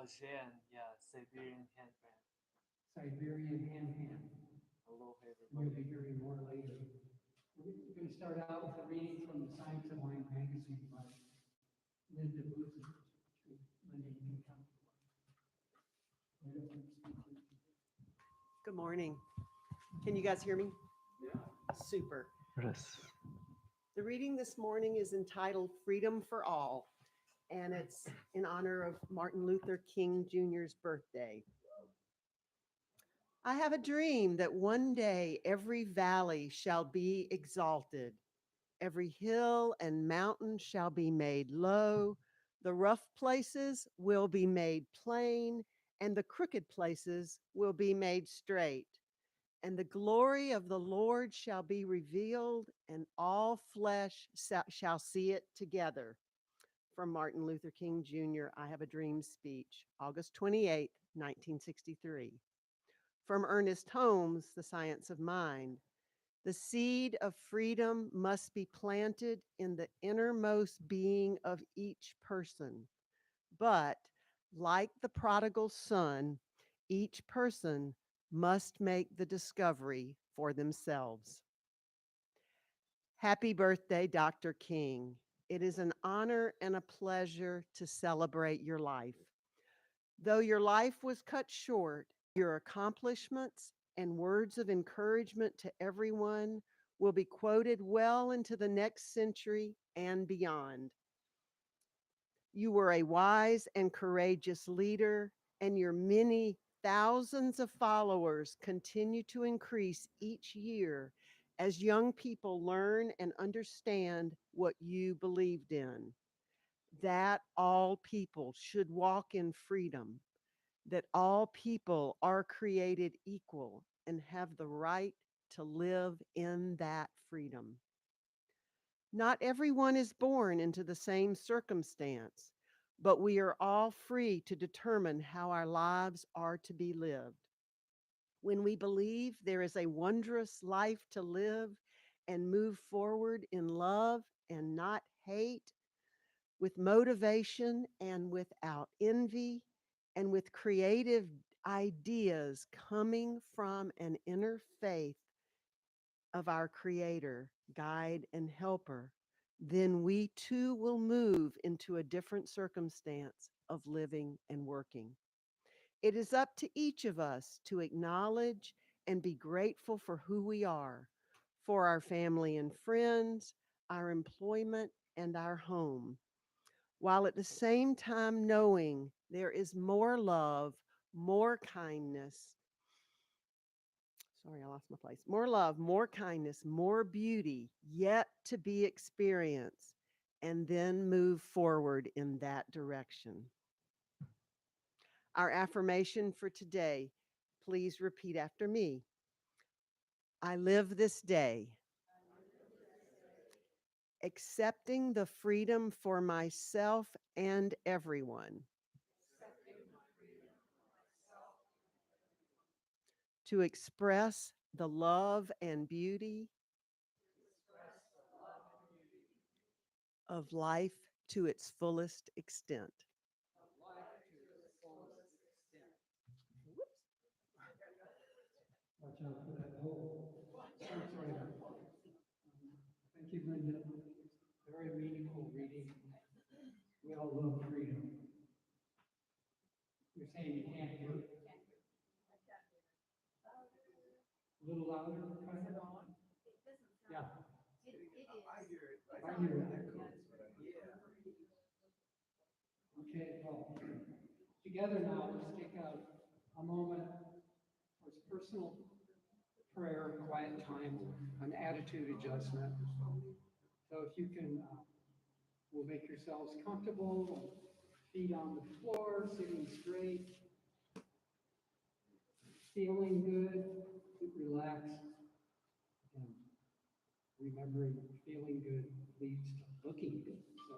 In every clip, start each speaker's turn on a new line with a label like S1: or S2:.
S1: Jen, yeah, Siberian handpan.
S2: Siberian Handpan.
S1: Aloha,
S2: And you'll
S1: everybody.
S2: be hearing more later. We're going to start out with a reading from the Science of Mind magazine by Linda Boozer. Linda, you can come.
S3: Good morning. Can you guys hear me?
S1: Yeah.
S3: Super.
S1: Yes.
S3: The reading this morning is entitled Freedom for All, and it's in honor of Martin Luther King Jr.'s birthday. I have a dream that one day every valley shall be exalted, every hill and mountain shall be made low, the rough places will be made plain, and the crooked places will be made straight. And the glory of the Lord shall be revealed, and all flesh shall see it together. From Martin Luther King Jr., I Have a Dream speech, August 28, 1963. From Ernest Holmes, The Science of Mind. The seed of freedom must be planted in the innermost being of each person. But, like the prodigal son, each person must make the discovery for themselves. Happy birthday, Dr. King. It is an honor and a pleasure to celebrate your life. Though your life was cut short, your accomplishments and words of encouragement to everyone will be quoted well into the next century and beyond. You were a wise and courageous leader, and your many thousands of followers continue to increase each year as young people learn and understand what you believed in. That all people should walk in freedom, that all people are created equal and have the right to live in that freedom. Not everyone is born into the same circumstance, but we are all free to determine how our lives are to be lived. When we believe there is a wondrous life to live and move forward in love and not hate, with motivation and without envy, and with creative ideas coming from an inner faith of our Creator, guide, and helper, then we too will move into a different circumstance of living and working. It is up to each of us to acknowledge and be grateful for who we are, for our family and friends, our employment, and our home, while at the same time knowing there is more love, more kindness. Sorry, I lost my place. More love, more kindness, more beauty yet to be experienced, and then move forward in that direction. Our affirmation for today, please repeat after me. I live this day accepting the freedom for myself and everyone to express the love and beauty of life to its fullest extent.
S2: Watch out for that hole. Starts right up. Thank you, Linda. Very meaningful reading. We all love freedom. You're saying you can't hear it? A little louder, kind of? Yeah. I hear it. Okay, well, together now, let's take a moment for personal prayer, quiet time, an attitude adjustment. So if you can, will make yourselves comfortable, feet on the floor, sitting straight, feeling good, relax, and remembering feeling good leads to looking good. So,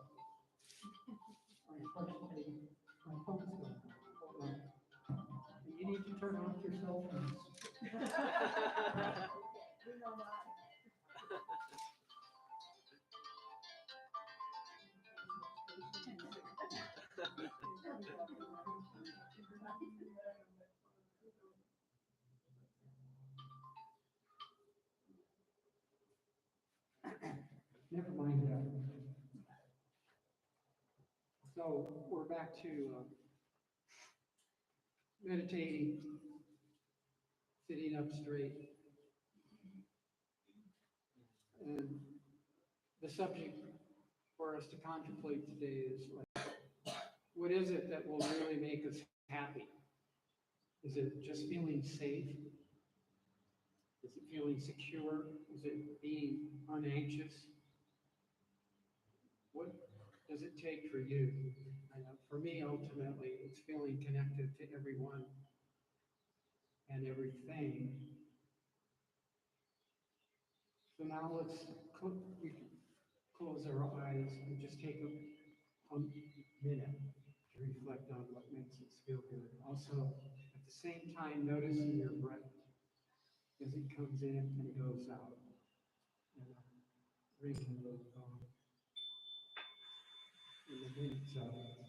S2: unfortunately, my phone's going. Hold on. You need to turn off your cell phones. Never mind that. So we're back to meditating, sitting up straight. And the subject for us to contemplate today is like, what is it that will really make us happy? Is it just feeling safe? Is it feeling secure? Is it being unanxious? What does it take for you? I know for me, ultimately, it's feeling connected to everyone and everything. So now we can close our eyes and just take a minute to reflect on what makes us feel good. Also, at the same time, noticing your breath as it comes in and goes out. And ringing those gong in the minutes of it.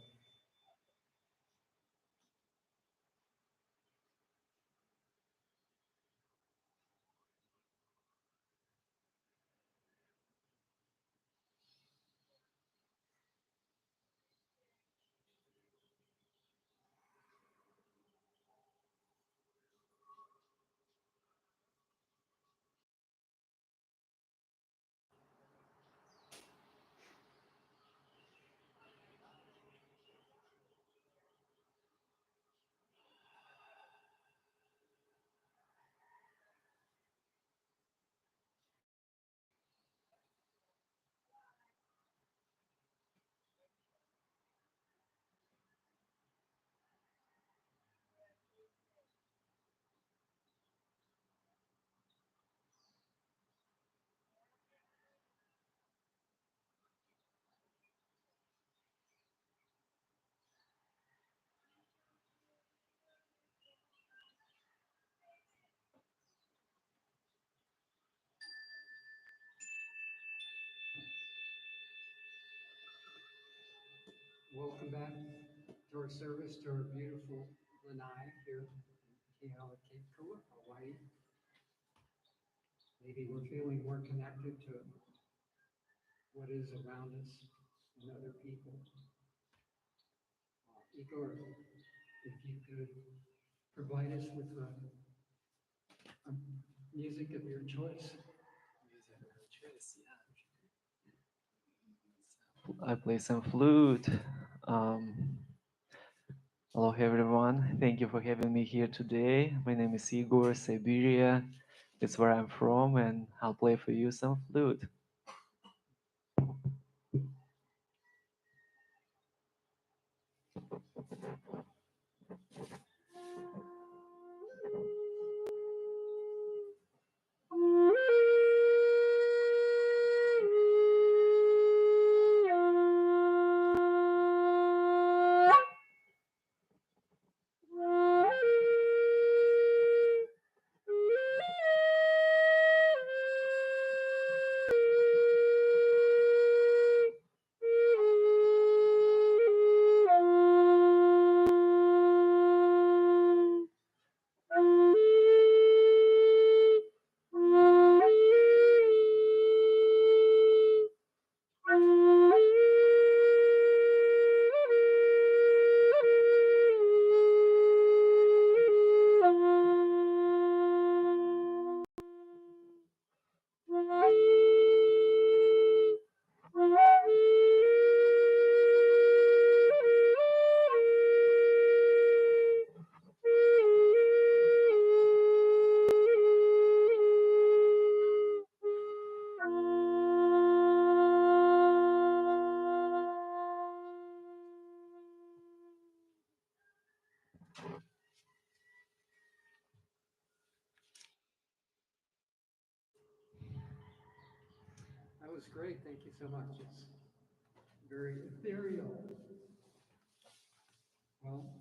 S2: Welcome back to our service, to our beautiful lanai here in Kealakekua, Hawaii. Maybe we're feeling more connected to what is around us and other people. Igor, if you could provide us with a music of your choice.
S1: I play some flute. Um, Hello, everyone. Thank you for having me here today. My name is Igor Siberia. That's where I'm from, and I'll play for you some flute.
S2: That was great. Thank you so much. It's very ethereal. Well,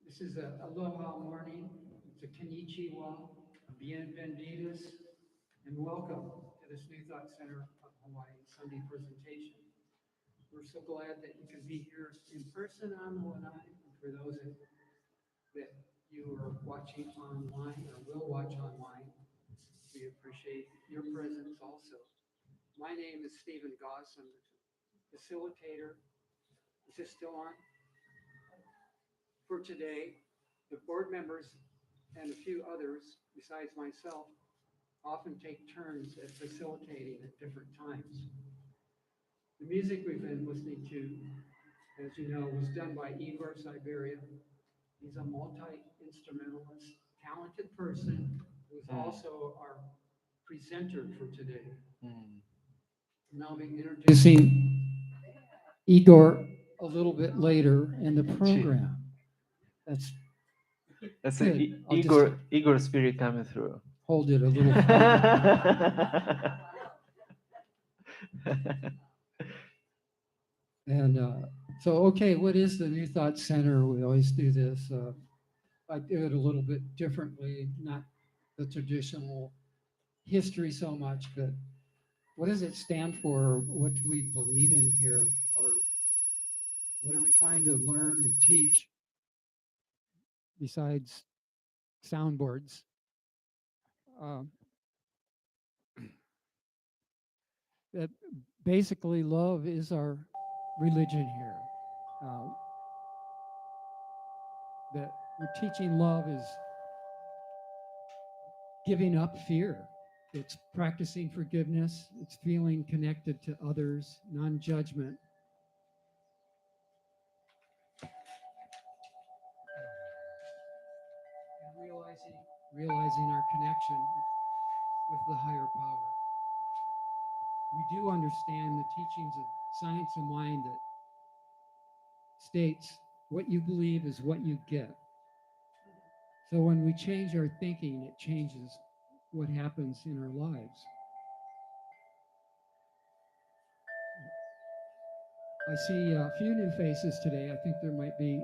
S2: this is a aloha morning. It's a konnichiwa, a bienvenidos, and welcome to this New Thought Center of Hawaii Sunday presentation. We're so glad that you can be here in person on the Lanai. And for those that you are watching online or will watch online, we appreciate your presence also. My name is Stephen Goss. I'm the facilitator. Is this still on? For today, the board members and a few others besides myself often take turns at facilitating at different times. The music we've been listening to, as you know, was done by Igor Siberia. He's a multi-instrumentalist, talented person who's also our presenter for today. Now I'll be introducing Igor a little bit later in the program. That's
S1: That's
S2: good.
S1: an
S2: I'll just
S1: Igor spirit coming through.
S2: hold it a little further. And so, okay, what is the New Thought Center? We always do this. I do it a little bit differently, not the traditional history so much, but what does it stand for? What do we believe in here? Or what are we trying to learn and teach besides soundboards? Um, that basically love is our religion here. Uh, that we're teaching love is giving up fear. It's practicing forgiveness. It's feeling connected to others, non-judgment. And realizing our connection with the higher power. We do understand the teachings of science of mind that states what you believe is what you get. So when we change our thinking, it changes what happens in our lives. I see a few new faces today. I think there might be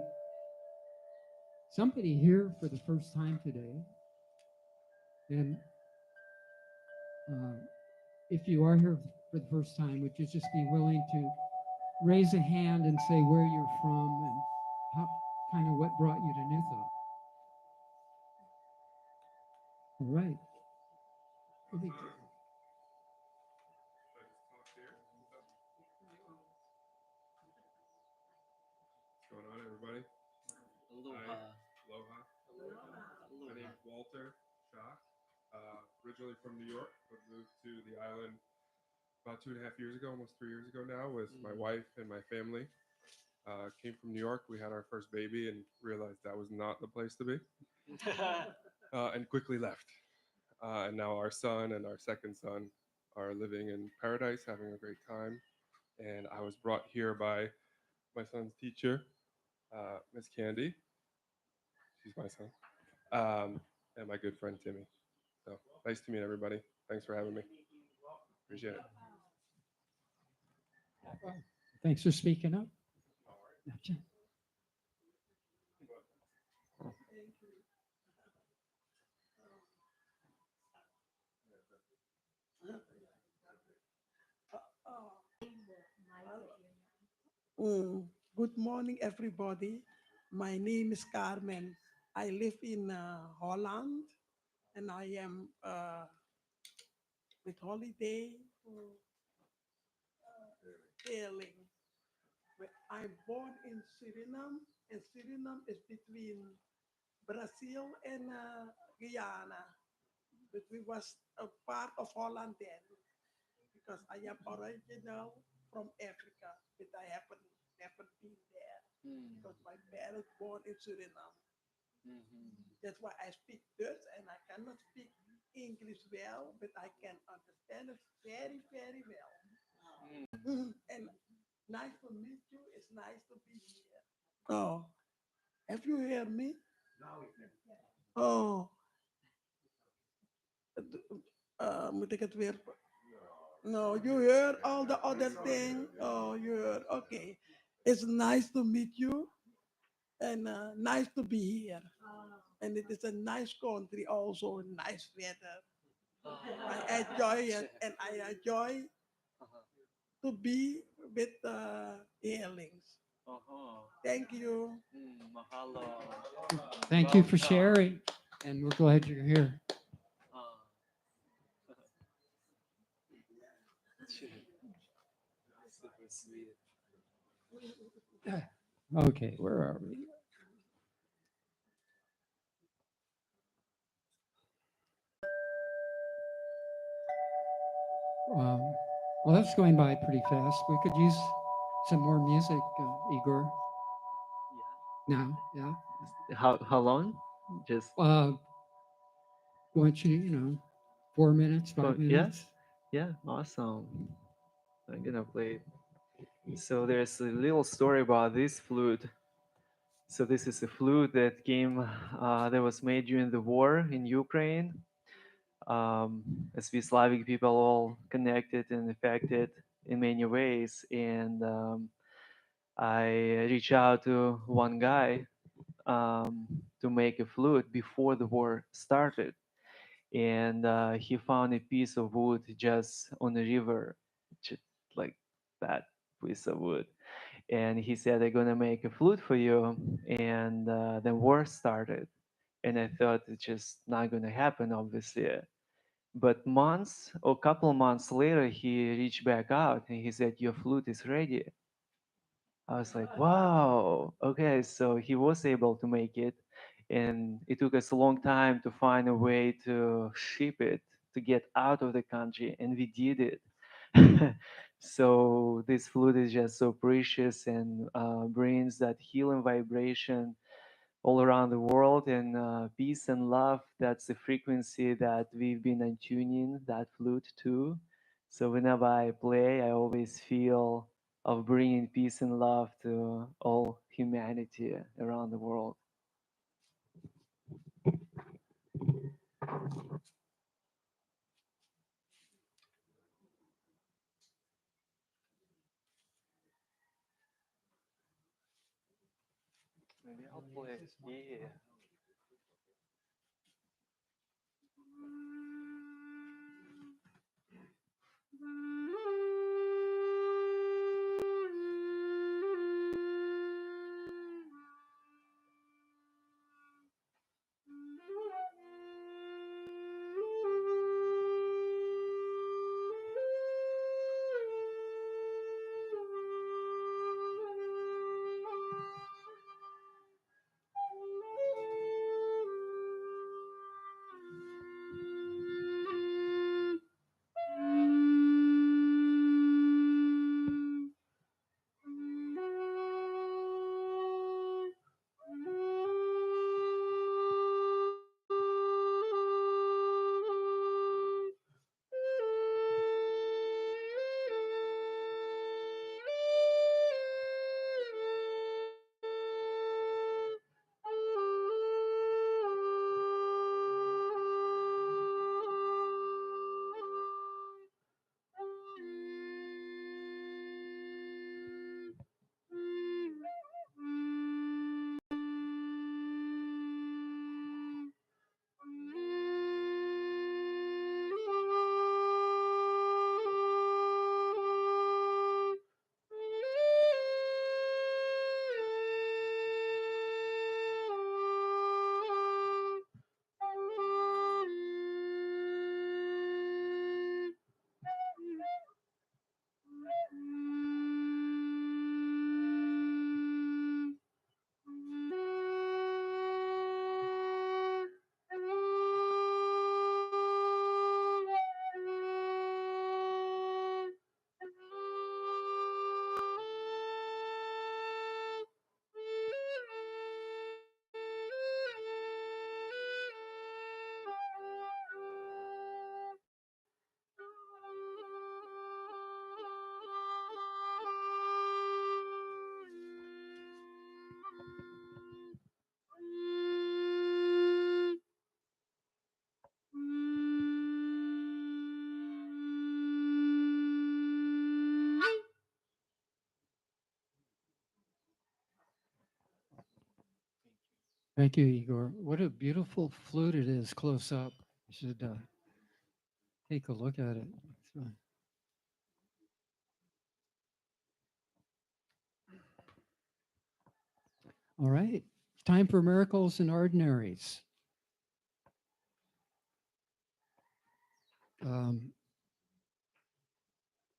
S2: somebody here for the first time today. And if you are here for the first time, would you just be willing to raise a hand and say where you're from and how, kind of what brought you to New Thought? All right.
S4: What's going on, everybody? Aloha. Aloha. My name's Walter Shock. Originally from New York, but moved to the island about 2.5 years ago, almost 3 years ago now, with my wife and my family. Came from New York. We had our first baby and realized that was not the place to be, and quickly left. And now our son and our second son are living in paradise, having a great time. And I was brought here by my son's teacher, Miss Candy. She's my son. And my good friend Timmy. So nice to meet everybody. Thanks for having me. Appreciate it.
S2: Thanks for speaking up. Gotcha.
S5: Good morning, everybody. My name is Carmen. I live in Holland, and I am with holiday healing. I'm born in Suriname, and Suriname is between Brazil and Guyana. But we was a part of Holland then, because I am original from Africa, but I haven't never been there because my parents born in Suriname. That's why I speak Dutch and I cannot speak English well, but I can understand it very, very well. And nice to meet you. It's nice to be here. Oh, have you heard me? Oh, moet ik het weer? No, you heard all the other thing. Oh, you heard. Okay, it's nice to meet you and nice to be here. And it is a nice country, also nice weather. I enjoy it, and I enjoy to be with healings.
S1: Uh-huh.
S5: Thank you.
S1: Mahalo.
S2: Thank you for sharing. And we're glad you're here.
S1: Uh, super sweet.
S2: Okay, where are we? Um, well, that's going by pretty fast. We could use some more music, Igor. Now, yeah.
S1: Yeah. How long? Just
S2: Want you, 4 minutes,
S1: oh,
S2: 5 minutes.
S1: yeah, awesome. I'm gonna play. So there's a little story about this flute. So this is a flute that that was made during the war in Ukraine. As we Slavic people all connected and affected in many ways, and I reached out to one guy to make a flute before the war started, and he found a piece of wood just on the river, just like that piece of wood, and he said, "I'm gonna make a flute for you," and the war started, and I thought it's just not gonna happen, obviously. But months or couple months later, he reached back out and he said, "Your flute is ready." I was like, wow, okay, so he was able to make it. And it took us a long time to find a way to ship it, to get out of the country, and we did it. So this flute is just so precious and brings that healing vibration all around the world, and peace and love. That's the frequency that we've been attuning that flute to. So whenever I play, I always feel of bringing peace and love to all humanity around the world. Maybe I'll play. Yeah.
S2: Thank you, Igor. What a beautiful flute it is close up. You should take a look at it. It's, All right. Time for miracles and ordinaries. Um,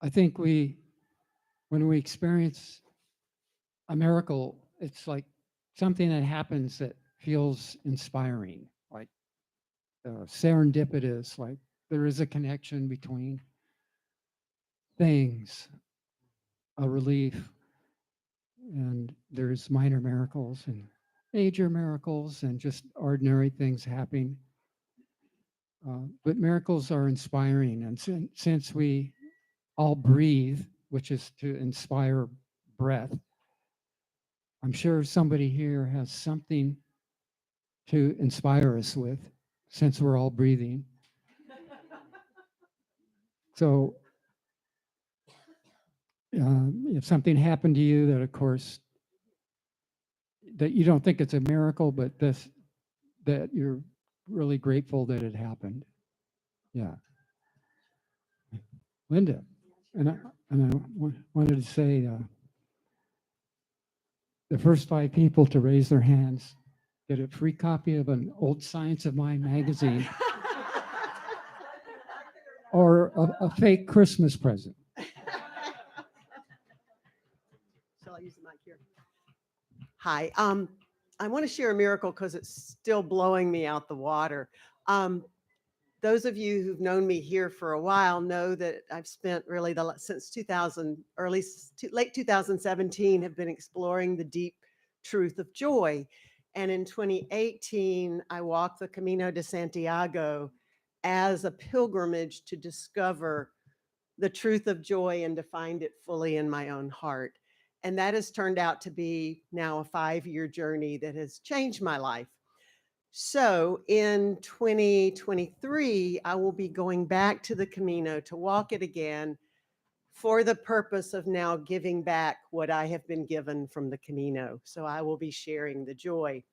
S2: I think when we experience a miracle, it's like something that happens that feels inspiring, like serendipitous, like there is a connection between things, a relief, and there's minor miracles and major miracles and just ordinary things happening. But miracles are inspiring. And since we all breathe, which is to inspire breath, I'm sure somebody here has something to inspire us with since we're all breathing. So if something happened to you that, of course, that you don't think it's a miracle, but that you're really grateful that it happened. Yeah. Linda, and I wanted to say the first 5 people to raise their hands get a free copy of an old Science of Mind magazine or a fake Christmas present.
S3: Shall I use the mic here? Hi. I want to share a miracle because it's still blowing me out the water. Those of you who've known me here for a while know that I've spent really since 2000, late 2017, have been exploring the deep truth of joy. And in 2018, I walked the Camino de Santiago as a pilgrimage to discover the truth of joy and to find it fully in my own heart. And that has turned out to be now a 5-year journey that has changed my life. So in 2023, I will be going back to the Camino to walk it again for the purpose of now giving back what I have been given from the Camino. So I will be sharing the joy.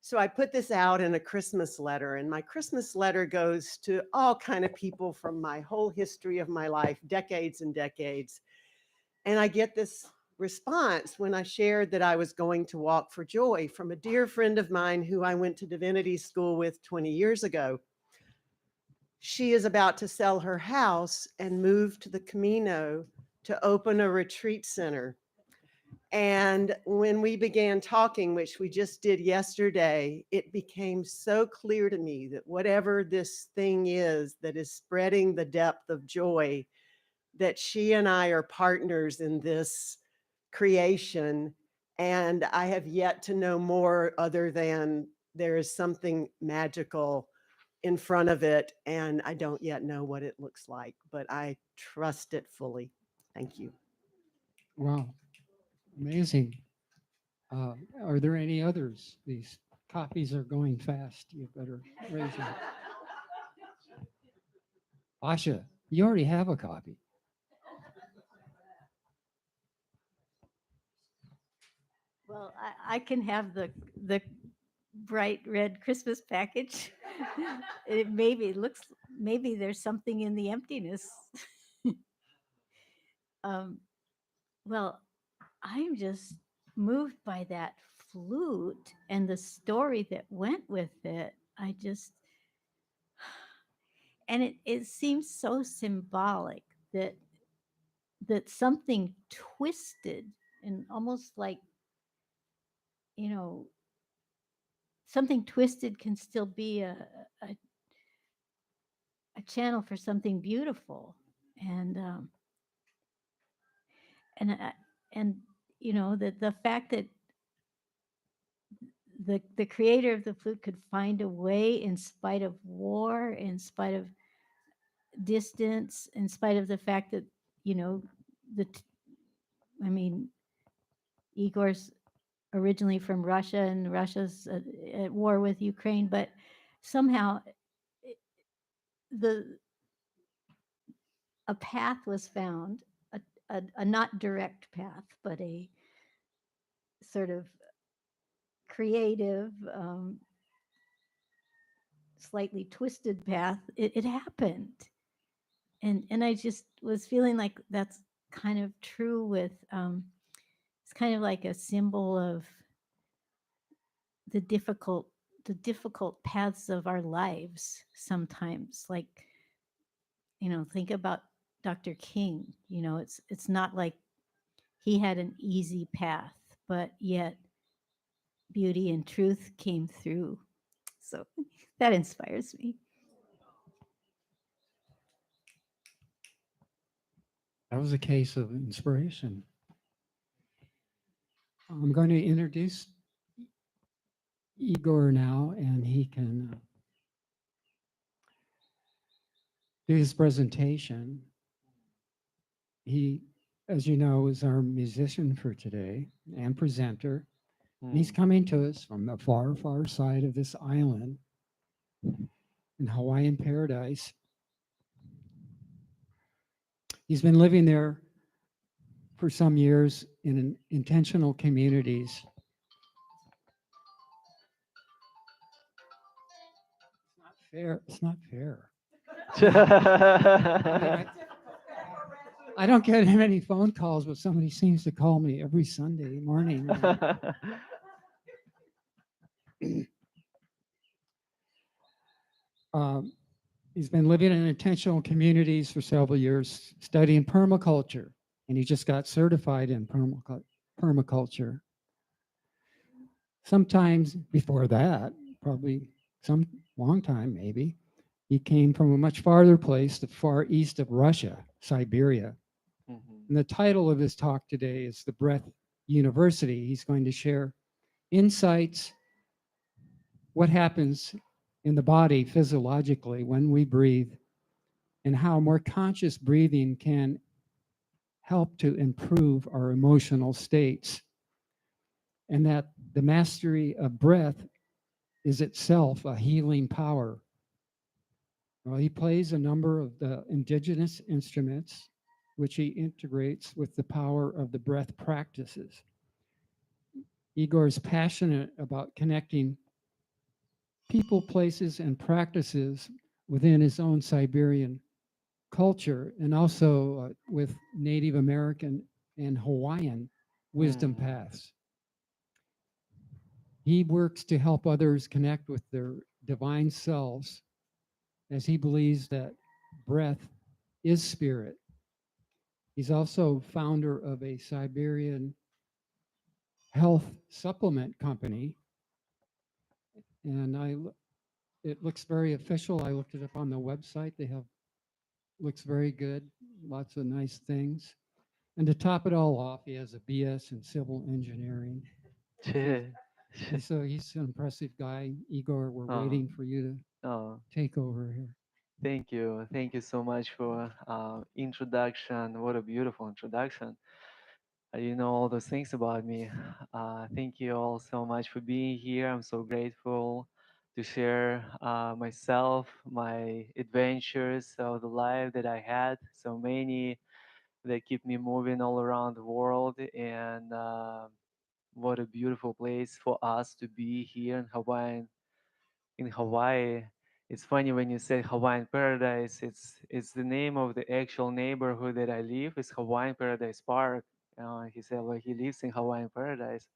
S3: So I put this out in a Christmas letter, and my Christmas letter goes to all kind of people from my whole history of my life, decades and decades. And I get this response when I shared that I was going to walk for joy from a dear friend of mine who I went to divinity school with 20 years ago. She is about to sell her house and move to the Camino to open a retreat center. And when we began talking, which we just did yesterday, it became so clear to me that whatever this thing is that is spreading the depth of joy, that she and I are partners in this creation. And I have yet to know more other than there is something magical in front of it. And I don't yet know what it looks like, but I trust it fully. Thank you.
S2: Wow, amazing. Are there any others? These copies are going fast. You better raise them. Asha, you already have a copy.
S6: Well, I can have the bright red Christmas package. It maybe there's something in the emptiness. um, well, I'm just moved by that flute and the story that went with it. And it seems so symbolic that something twisted and almost like, you know, something twisted can still be a, a channel for something beautiful. And and and you know, that the fact that the creator of the flute could find a way in spite of war, in spite of distance, in spite of the fact that, you know, I mean, Igor's originally from Russia and Russia's at war with Ukraine, but somehow the a path was found, a not direct path, but a sort of creative, slightly twisted path. It happened, and I just was feeling like that's kind of true with. It's kind of like a symbol of the difficult the difficult paths of our lives sometimes. Like, think about Dr. King. It's not like he had an easy path, but yet beauty and truth came through. So that inspires me.
S7: That was a case of inspiration. I'm going to introduce Igor now, and he can do his presentation. He, as you know, is our musician for today and presenter. And he's
S1: Mm.
S7: coming to us from the far, far side of this island in Hawaiian paradise. He's been living there for some years in intentional communities. It's not fair. It's not fair. I mean, I don't get many phone calls, but somebody seems to call me every Sunday morning. Um, he's been living in intentional communities for several years, studying permaculture, and he just got certified in permaculture. Sometimes before that, probably some long time maybe, he came from a much farther place, the far east of Russia, Siberia.
S1: Mhm.
S7: And the title of his talk today is The Breath University. He's going to share insights, what happens in the body physiologically when we breathe, and how more conscious breathing can help to improve our emotional states, and that the mastery of breath is itself a healing power. Well, he plays a number of the indigenous instruments, which he integrates with the power of the breath practices. Igor is passionate about connecting people, places, and practices within his own Siberian culture, and also with Native American and Hawaiian wisdom
S1: Mm.
S7: paths. He works to help others connect with their divine selves, as he believes that breath is spirit. He's also founder of a Siberian health supplement company, and it looks very official. I looked it up on the website. They have looks very good, lots of nice things. And to top it all off, he has a BS in civil engineering.
S1: Che.
S7: So he's an impressive guy. Igor, we're
S1: Oh,
S7: waiting for you to
S1: oh,
S7: take over here.
S1: thank you. Thank you so much for introduction. What a beautiful introduction. You know all those things about me. Thank you all so much for being here. I'm so grateful to share myself, my adventures of the life that I had. So many that keep me moving all around the world. And what a beautiful place for us to be here in Hawaii. It's funny when you say Hawaiian Paradise. It's the name of the actual neighborhood that I live. It's Hawaiian Paradise Park. He said, well, he lives in Hawaiian Paradise.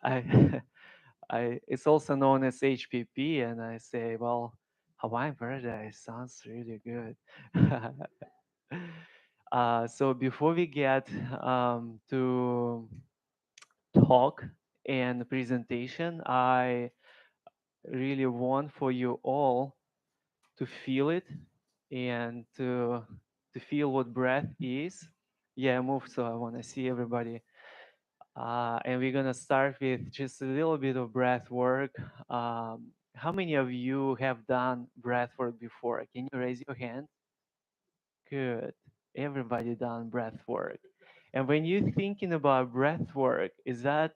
S1: I, it's also known as HPP, and I say, well, Hawaiian Paradise sounds really good. So before we get to talk and presentation, I really want for you all to feel it and to feel what breath is. Yeah, move. So I want to see everybody. And we're gonna start with just a little bit of breath work. How many of you have done breath work before? Can you raise your hand? Good. Everybody done breath work. And when you're thinking about breath work, is that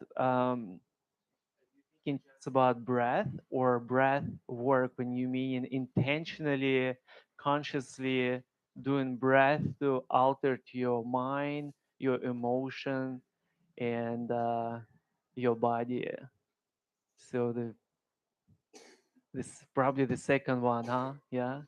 S1: thinking just about breath or breath work when you mean intentionally, consciously doing breath to alter to your mind, your emotion, and your body? So this probably the second one, huh? Yeah.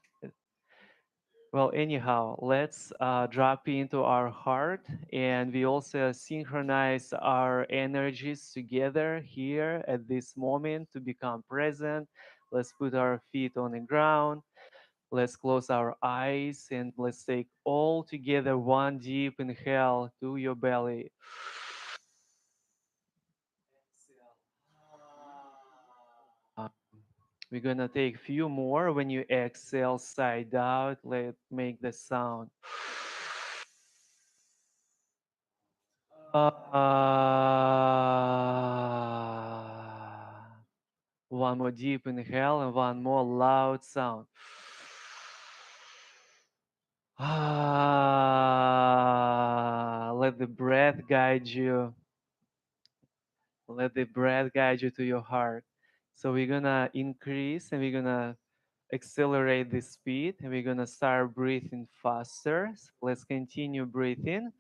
S1: Well, anyhow, let's drop into our heart, and we also synchronize our energies together here at this moment to become present. Let's put our feet on the ground. Let's close our eyes and let's take all together one deep inhale to your belly. Uh, We're gonna take few more. When you exhale side out, let make the sound. One more deep inhale and one more loud sound. Let the breath guide you. Let the breath guide you to your heart. So we're gonna increase and we're gonna accelerate the speed and we're gonna start breathing faster. So let's continue breathing.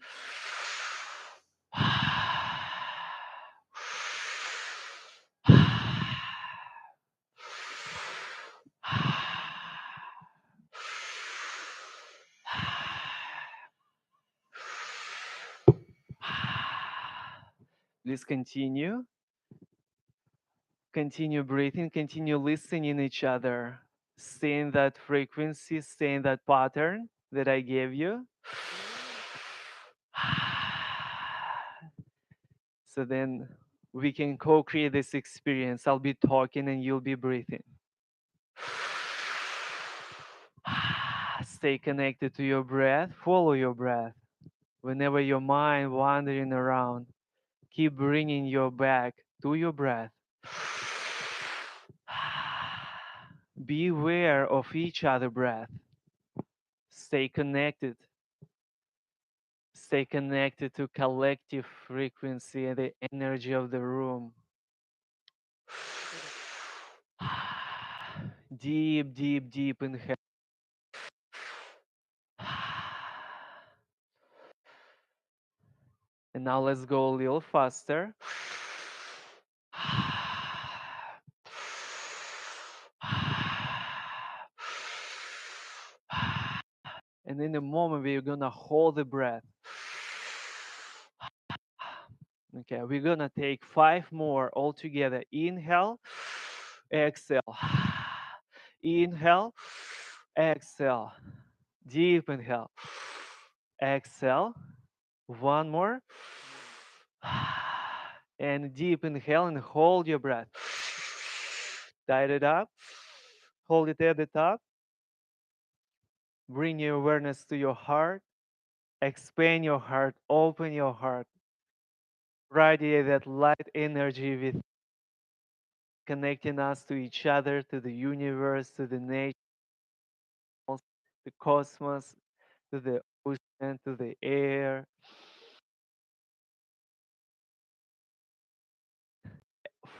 S1: Please continue. Continue breathing, continue listening each other. Stay in that frequency, stay in that pattern that I gave you. So then we can co-create this experience. I'll be talking and you'll be breathing. Stay connected to your breath, follow your breath. Whenever your mind wandering around, keep bringing your back to your breath. Be aware of each other breath. Stay connected. Stay connected to collective frequency and the energy of the room. Deep, deep, deep inhale. And now let's go a little faster. And in a moment, we're gonna hold the breath. Okay, we're gonna take 5 more all together. Inhale, exhale. Inhale, exhale. Deep inhale. Exhale. One more. And deep inhale and hold your breath. Tight it up. Hold it at the top. Bring your awareness to your heart. Expand your heart. Open your heart. Radiate that light energy with connecting us to each other, to the universe, to the nature, the cosmos, to the ocean, to the air.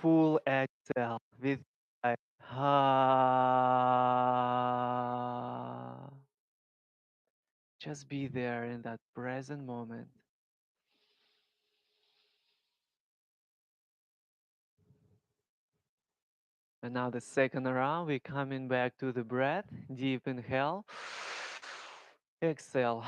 S1: Full exhale with light. Just be there in that present moment. And now the second round, we're coming back to the breath. Deep inhale. Exhale.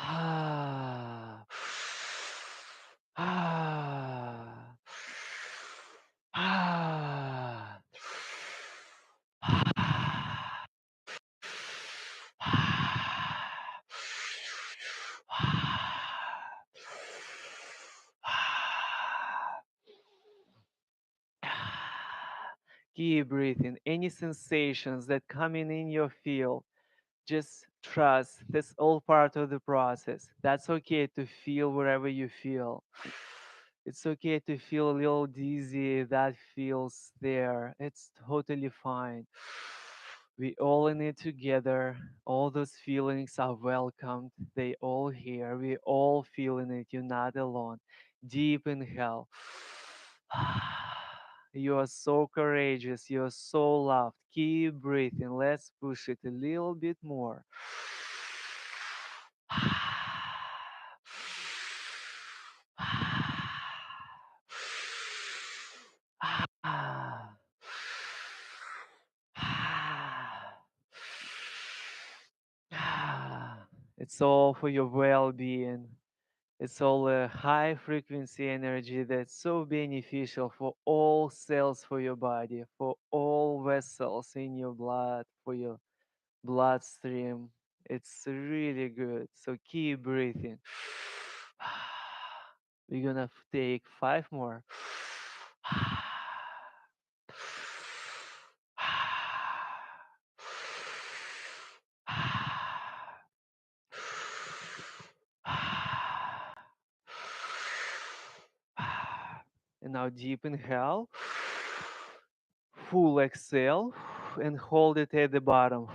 S1: Keep breathing. Any sensations that coming in your field, just trust that's all part of the process. That's okay to feel wherever you feel. It's okay to feel a little dizzy if that feels there. It's totally fine. We all in it together. All those feelings are welcomed. They all here. We all feeling it. You're not alone. Deep inhale. You are so courageous. You are so loved. Keep breathing. Let's push it a little bit more. It's all for your well-being. It's all a high frequency energy that's so beneficial for all cells for your body, for all vessels in your blood, for your bloodstream. It's really good. So keep breathing. We're gonna take 5 more. And now deep inhale, full exhale, and hold it at the bottom.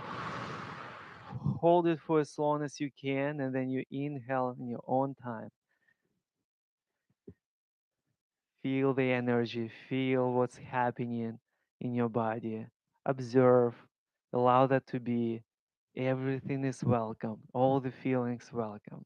S1: Hold it for as long as you can, and then you inhale in your own time. Feel the energy, feel what's happening in your body. Observe, allow that to be. Everything is welcome, all the feelings welcome.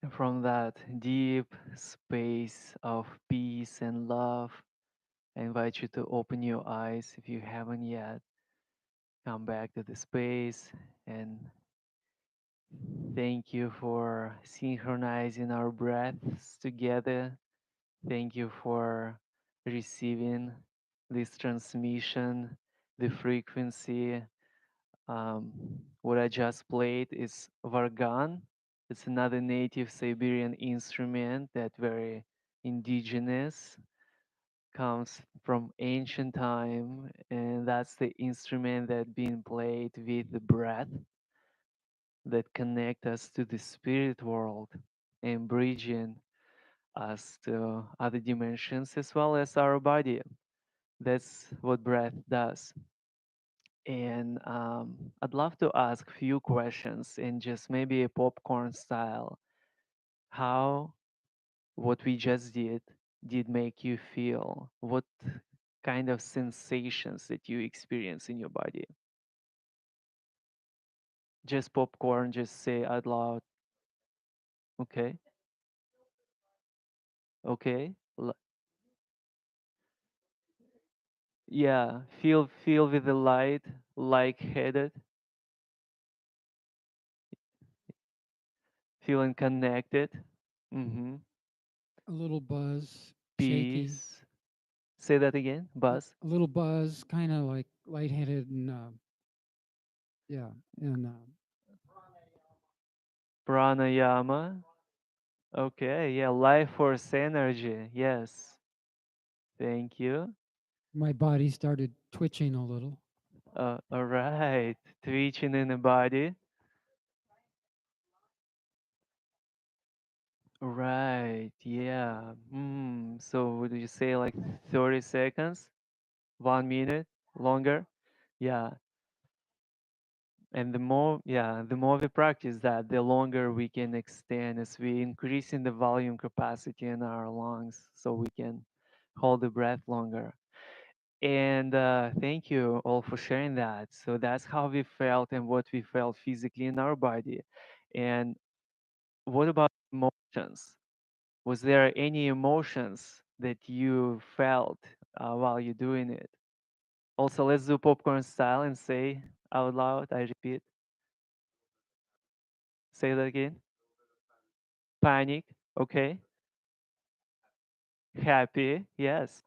S1: And from that deep space of peace and love, I invite you to open your eyes if you haven't yet. Come back to the space and thank you for synchronizing our breaths together. Thank you for receiving this transmission, the frequency. Um, what I just played is vargan. It's another native Siberian instrument that very indigenous, comes from ancient time, and that's the instrument that being played with the breath that connect us to the spirit world and bridging us to other dimensions as well as our body. That's what breath does. And I'd love to ask few questions in just maybe a popcorn style. How what we just did make you feel? What kind of sensations that you experience in your body? Just popcorn, just say out loud. Okay, okay. Yeah, feel with the light, light-headed, feeling connected. Mm-hmm.
S7: A little buzz, shaky,
S1: Peace. Say that again, buzz.
S7: a little buzz, kind of like lightheaded, and yeah, and
S1: Pranayama. Okay, yeah, life force energy. Yes. Thank you.
S7: my body started twitching a little.
S1: All right. Twitching in the body. Right. Yeah. So would you say like 30 seconds? 1 minute? Longer? Yeah. And the more we practice that, the longer we can extend as we increase in the volume capacity in our lungs so we can hold the breath longer. And thank you all for sharing that. So that's how we felt and what we felt physically in our body. And what about emotions? Was there any emotions that you felt while you're doing it? Also, let's do popcorn style and say out loud. I repeat. Say that again. Panic. Okay. Happy. Yes.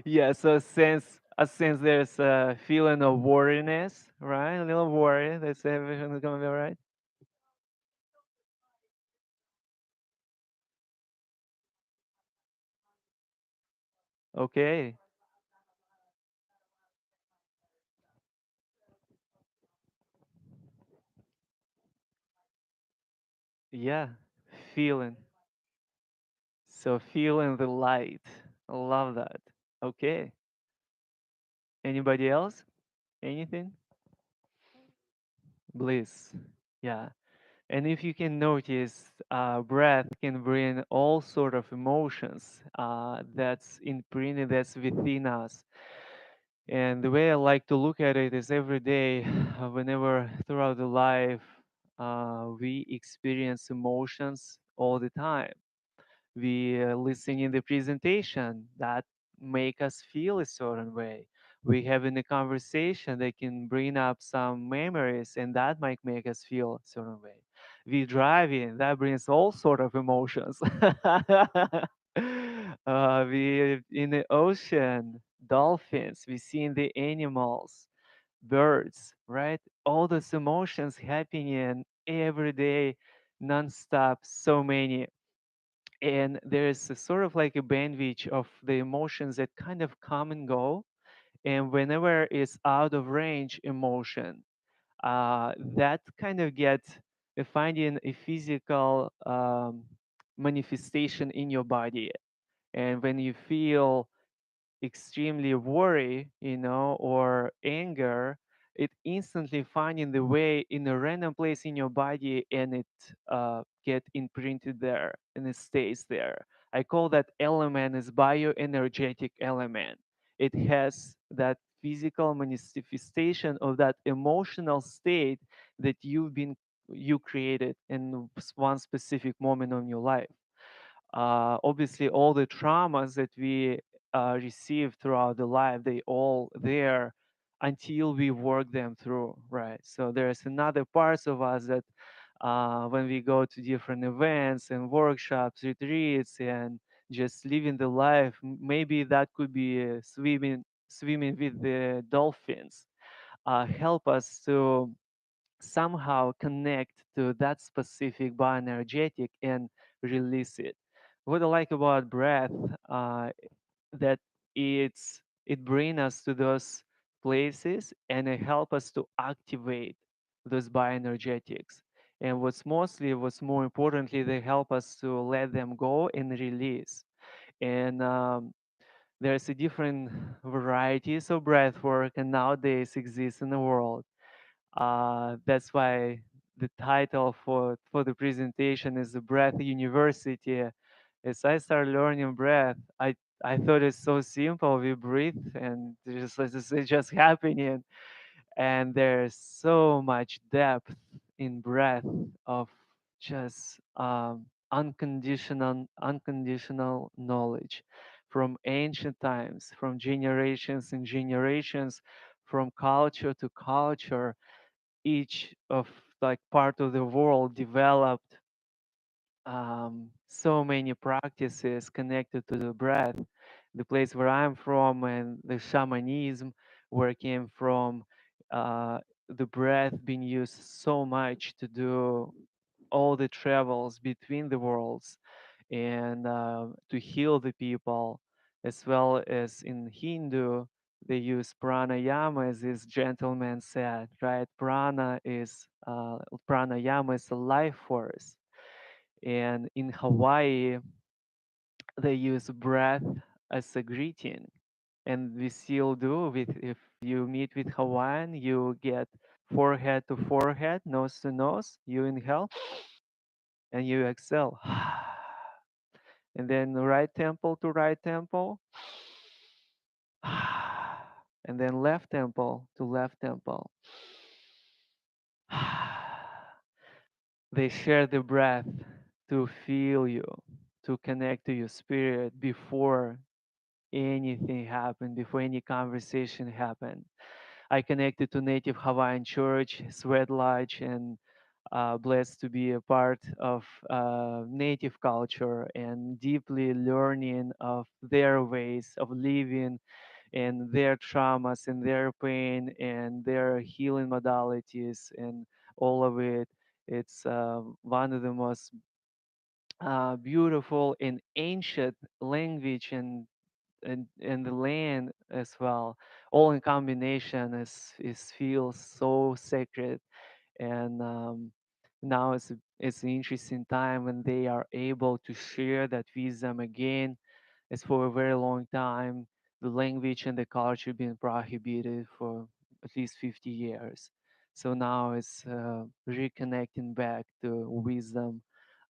S1: Yeah. So since there's a feeling of worriness, right? A little worry. That's everything is gonna be all right. Okay. Yeah. Feeling. So feeling the light. I love that. Okay. Anybody else? Anything? Bliss. Yeah. And if you can notice, breath can bring all sort of emotions that's imprinted, that's within us. And the way I like to look at it is every day, whenever throughout the life, we experience emotions all the time. We listen in the presentation that make us feel a certain way. We having a conversation that can bring up some memories and that might make us feel a certain way. We driving, that brings all sort of emotions. We in the ocean, dolphins, we see in the animals, birds, right? All those emotions happening every day, non-stop, so many. And there's a sort of like a bandwidth of the emotions that kind of come and go. And whenever it's out of range emotion, that kind of gets finding a physical manifestation in your body. And when you feel extremely worry, or anger, it instantly finding the way in a random place in your body and it get imprinted there and it stays there. I call that element is bioenergetic element. It has that physical manifestation of that emotional state that you created in one specific moment of your life. Obviously all the traumas that we receive throughout the life, they all there until we work them through, right? So there's another parts of us that when we go to different events and workshops, retreats, and just living the life, maybe that could be swimming with the dolphins, help us to somehow connect to that specific bioenergetic and release it. What I like about breath, that it brings us to those places and it help us to activate those bioenergetics. And what's more importantly, they help us to let them go and release. And there's a different varieties of breath work and nowadays exist in the world. That's why the title for the presentation is the Breath University. As I started learning breath, I thought it's so simple. We breathe and it's just happening. and there's so much depth in breath of just unconditional knowledge from ancient times, from generations and generations, from culture to culture. Each of like part of the world developed so many practices connected to the breath. The place where I'm from and the shamanism, where I came from, the breath being used so much to do all the travels between the worlds and to heal the people, as well as in Hindu. They use pranayama, as this gentleman said, right? Pranayama is a life force, and in Hawaii, they use breath as a greeting. And we still do with if you meet with Hawaiian, you get forehead to forehead, nose to nose, you inhale and you exhale. And then right temple to right temple. And then left temple to left temple. They share the breath to feel you, to connect to your spirit before anything happened, before any conversation happened. I connected to Native Hawaiian Church, Sweat Lodge, and blessed to be a part of Native culture and deeply learning of their ways of living and their traumas and their pain and their healing modalities and all of it. It's one of the most beautiful and ancient language and the land as well, all in combination is feels so sacred. And now it's an interesting time when they are able to share that wisdom again. It's for a very long time the language and the culture been prohibited for at least 50 years. So now it's reconnecting back to wisdom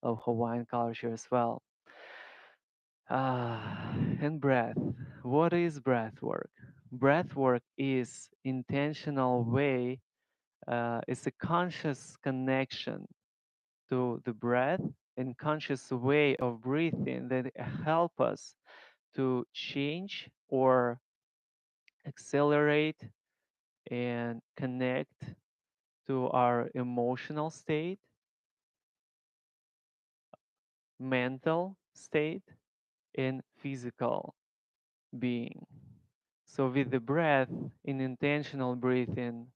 S1: of Hawaiian culture as well. And breath. What is breath work? Breath work is intentional way, it's a conscious connection to the breath and conscious way of breathing that help us to change or accelerate and connect to our emotional state, mental state, and physical being. So with the breath, in intentional breathing,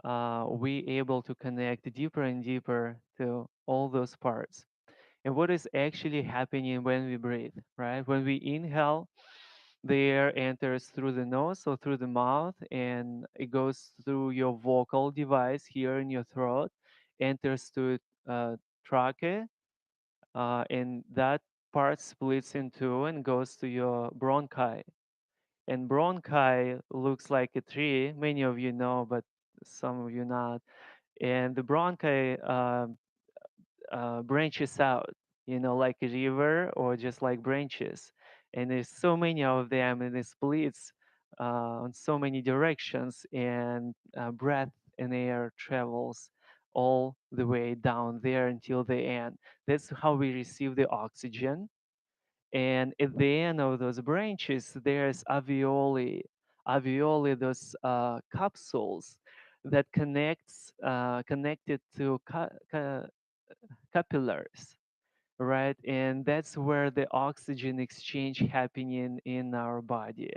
S1: we able to connect deeper and deeper to all those parts. And what is actually happening when we breathe, right? When we inhale, the air enters through the nose or through the mouth, and it goes through your vocal device here in your throat, enters to trachea, and that part splits in two and goes to your bronchi. And bronchi looks like a tree. Many of you know, but some of you not. And the bronchi branches out, like a river or just like branches. And there's so many of them, and it splits on so many directions, and breath and air travels all the way down there until the end. That's how we receive the oxygen. And at the end of those branches, there's alveoli. Alveoli, those capsules that connected to capillaries, right? And that's where the oxygen exchange happening in our body.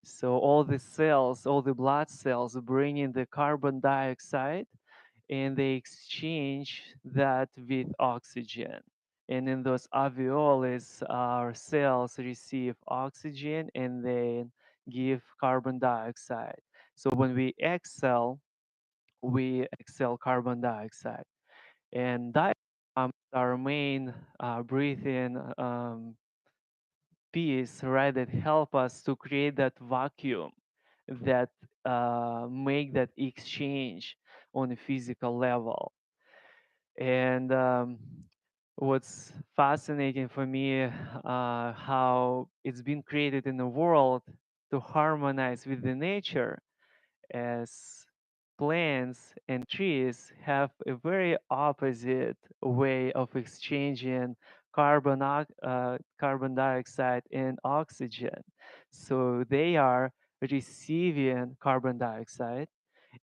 S1: So all the cells, all the blood cells bring in the carbon dioxide and they exchange that with oxygen. And in those alveoles, our cells receive oxygen and then give carbon dioxide. So when we exhale carbon dioxide. And diaphragm is our main breathing piece, right, that help us to create that vacuum that make that exchange on a physical level. And what's fascinating for me, how it's been created in the world to harmonize with the nature, as plants and trees have a very opposite way of exchanging carbon dioxide and oxygen. So they are receiving carbon dioxide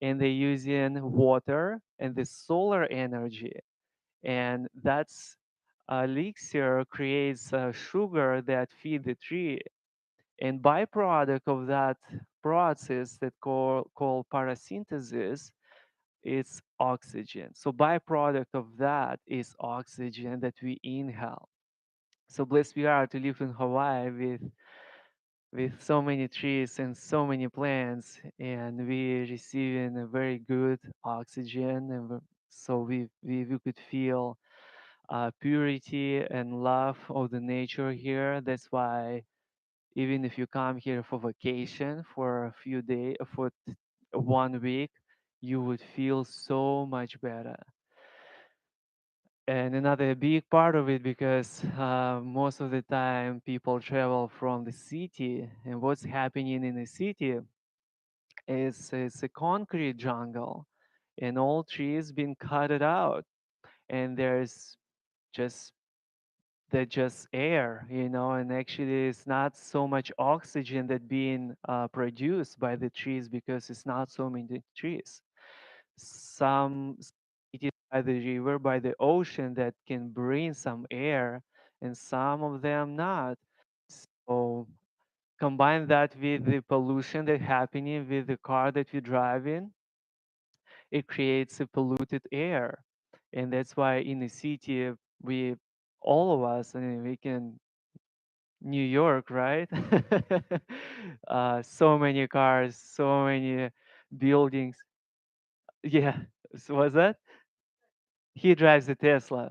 S1: and they're using water and the solar energy. And that's elixir creates sugar that feed the tree. And byproduct of that process that called photosynthesis is oxygen. So byproduct of that is oxygen that we inhale. So blessed we are to live in Hawaii with so many trees and so many plants, and we receiving a very good oxygen, and so we could feel purity and love of the nature here. That's why even if you come here for vacation for a few days, for 1 week, you would feel so much better. And another big part of it, because most of the time people travel from the city, and what's happening in the city is it's a concrete jungle, and all trees been cut it out, and there's just just air, and actually it's not so much oxygen that being produced by the trees because it's not so many trees. Some it is by the river, by the ocean that can bring some air, and some of them not. So combine that with the pollution that happening with the car that we drive in, it creates a polluted air. And that's why in the city, we, all of us, I mean, we can, New York, right? So many cars, so many buildings. Yeah, so what's that? He drives a Tesla.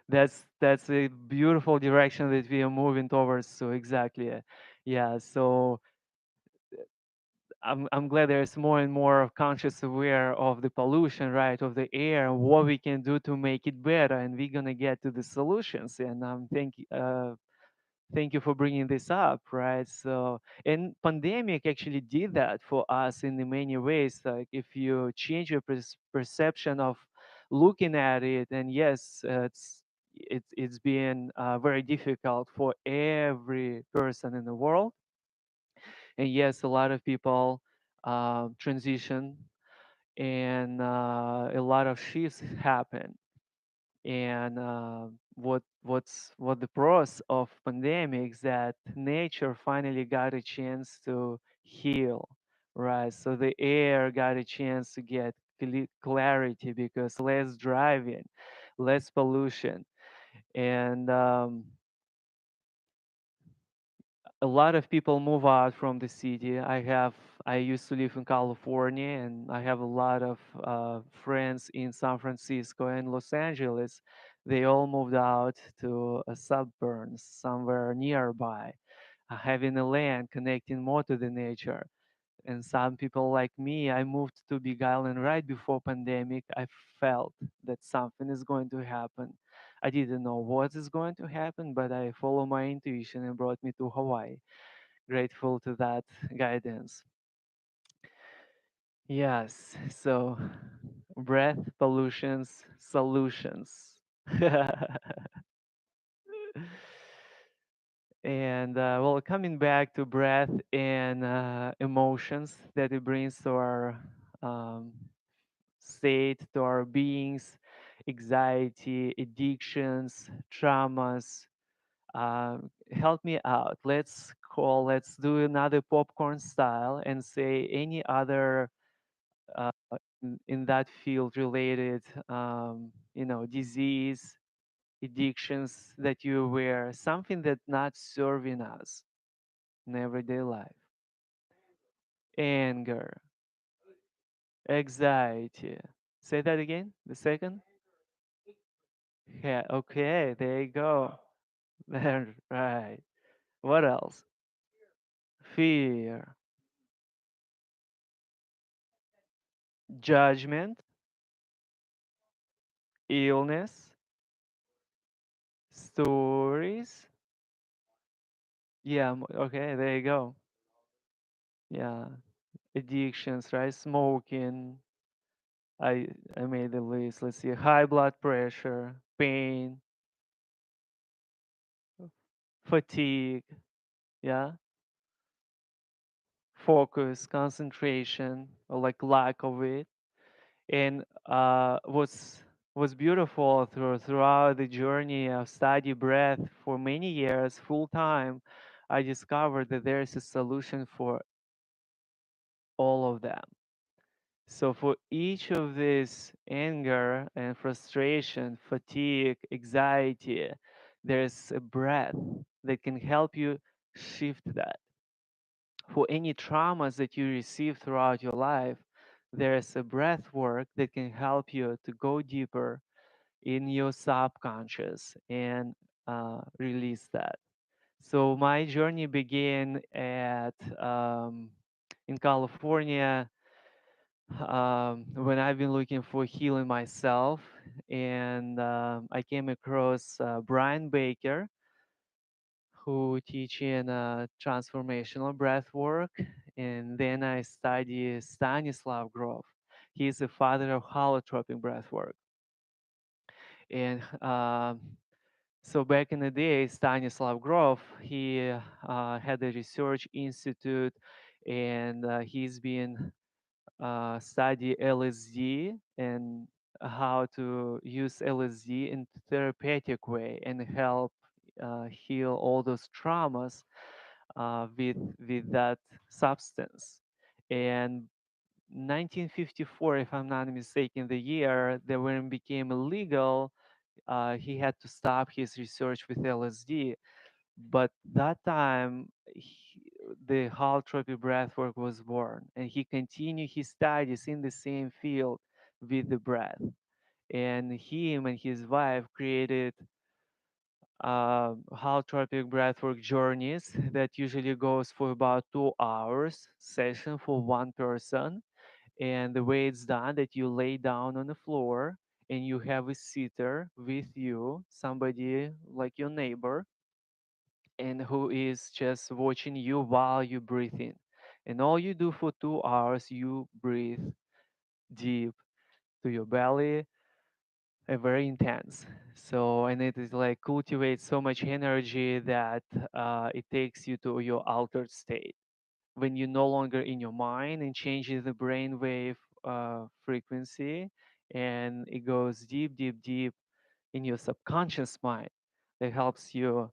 S1: That's a beautiful direction that we are moving towards. So exactly, yeah. So I'm glad there's more and more of conscious aware of the pollution, right, of the air, and what we can do to make it better, and we're gonna get to the solutions. And thank you for bringing this up, right? So, and pandemic actually did that for us in the many ways. Like if you change your perception of looking at it, and yes, it's been very difficult for every person in the world, and yes, a lot of people transition, and a lot of shifts happen. And what the pros of pandemics that nature finally got a chance to heal, right? So the air got a chance to get clarity because less driving, less pollution, and a lot of people move out from the city. I used to live in California, and I have a lot of friends in San Francisco and Los Angeles. They all moved out to suburbs somewhere nearby, having a land connecting more to the nature. And some people like me, I moved to Big Island right before pandemic. I felt that something is going to happen. I didn't know what is going to happen, but I follow my intuition and brought me to Hawaii. Grateful to that guidance. Yes, so breath pollutions solutions. And well, coming back to breath and emotions that it brings to our um, state, to our beings, anxiety, addictions, traumas. Help me out. Let's do another popcorn style and say any other uh, in that field related, disease, addictions that you aware, something that not serving us in everyday life. Anger, anxiety. Say that again. The second. Yeah. Okay. There you go. Right. What else? Fear, judgment, illness, stories. Yeah. Okay. There you go. Yeah. Addictions, right? Smoking. I I made the list. Let's see: high blood pressure, pain, fatigue, yeah, focus, concentration, or like lack of it. And was beautiful throughout the journey of study breath for many years, full time. I discovered that there is a solution for all of them. So for each of this anger and frustration, fatigue, anxiety, there's a breath that can help you shift that. For any traumas that you receive throughout your life, there's a breath work that can help you to go deeper in your subconscious and release that. So my journey began at in California when I've been looking for healing myself, and I came across Brian Baker, who teach in transformational breath work, and then I study Stanislav Grof. He's the father of holotropic breath work, and so back in the day, Stanislav Grof, he had a research institute, and he's been study LSD and how to use LSD in therapeutic way and help heal all those traumas with that substance. And 1954, if I'm not mistaken, the year that when it became illegal, he had to stop his research with LSD. But that time, the holotropic breathwork was born, and he continued his studies in the same field with the breath. And him and his wife created holotropic breathwork journeys that usually goes for about 2 hours session for one person. And the way it's done, that you lay down on the floor and you have a sitter with you, somebody like your neighbor, and who is just watching you while you breathe in. And all you do for 2 hours, you breathe deep to your belly, very intense. So, and it is like cultivates so much energy that it takes you to your altered state when you're no longer in your mind, and changes the brainwave frequency, and it goes deep, deep, deep in your subconscious mind that helps you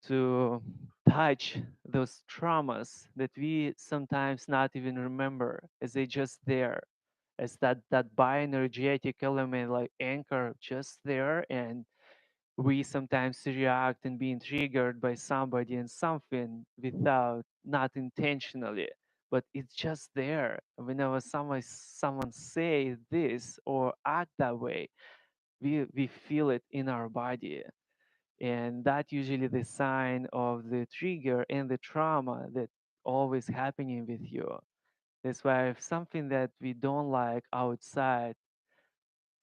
S1: to touch those traumas that we sometimes not even remember, as they just there, as that bioenergetic element like anchor just there. And we sometimes react and being triggered by somebody and something without, not intentionally, but it's just there. Whenever someone say this or act that way, we feel it in our body, and that usually the sign of the trigger and the trauma that always happening with you. That's why if something that we don't like outside,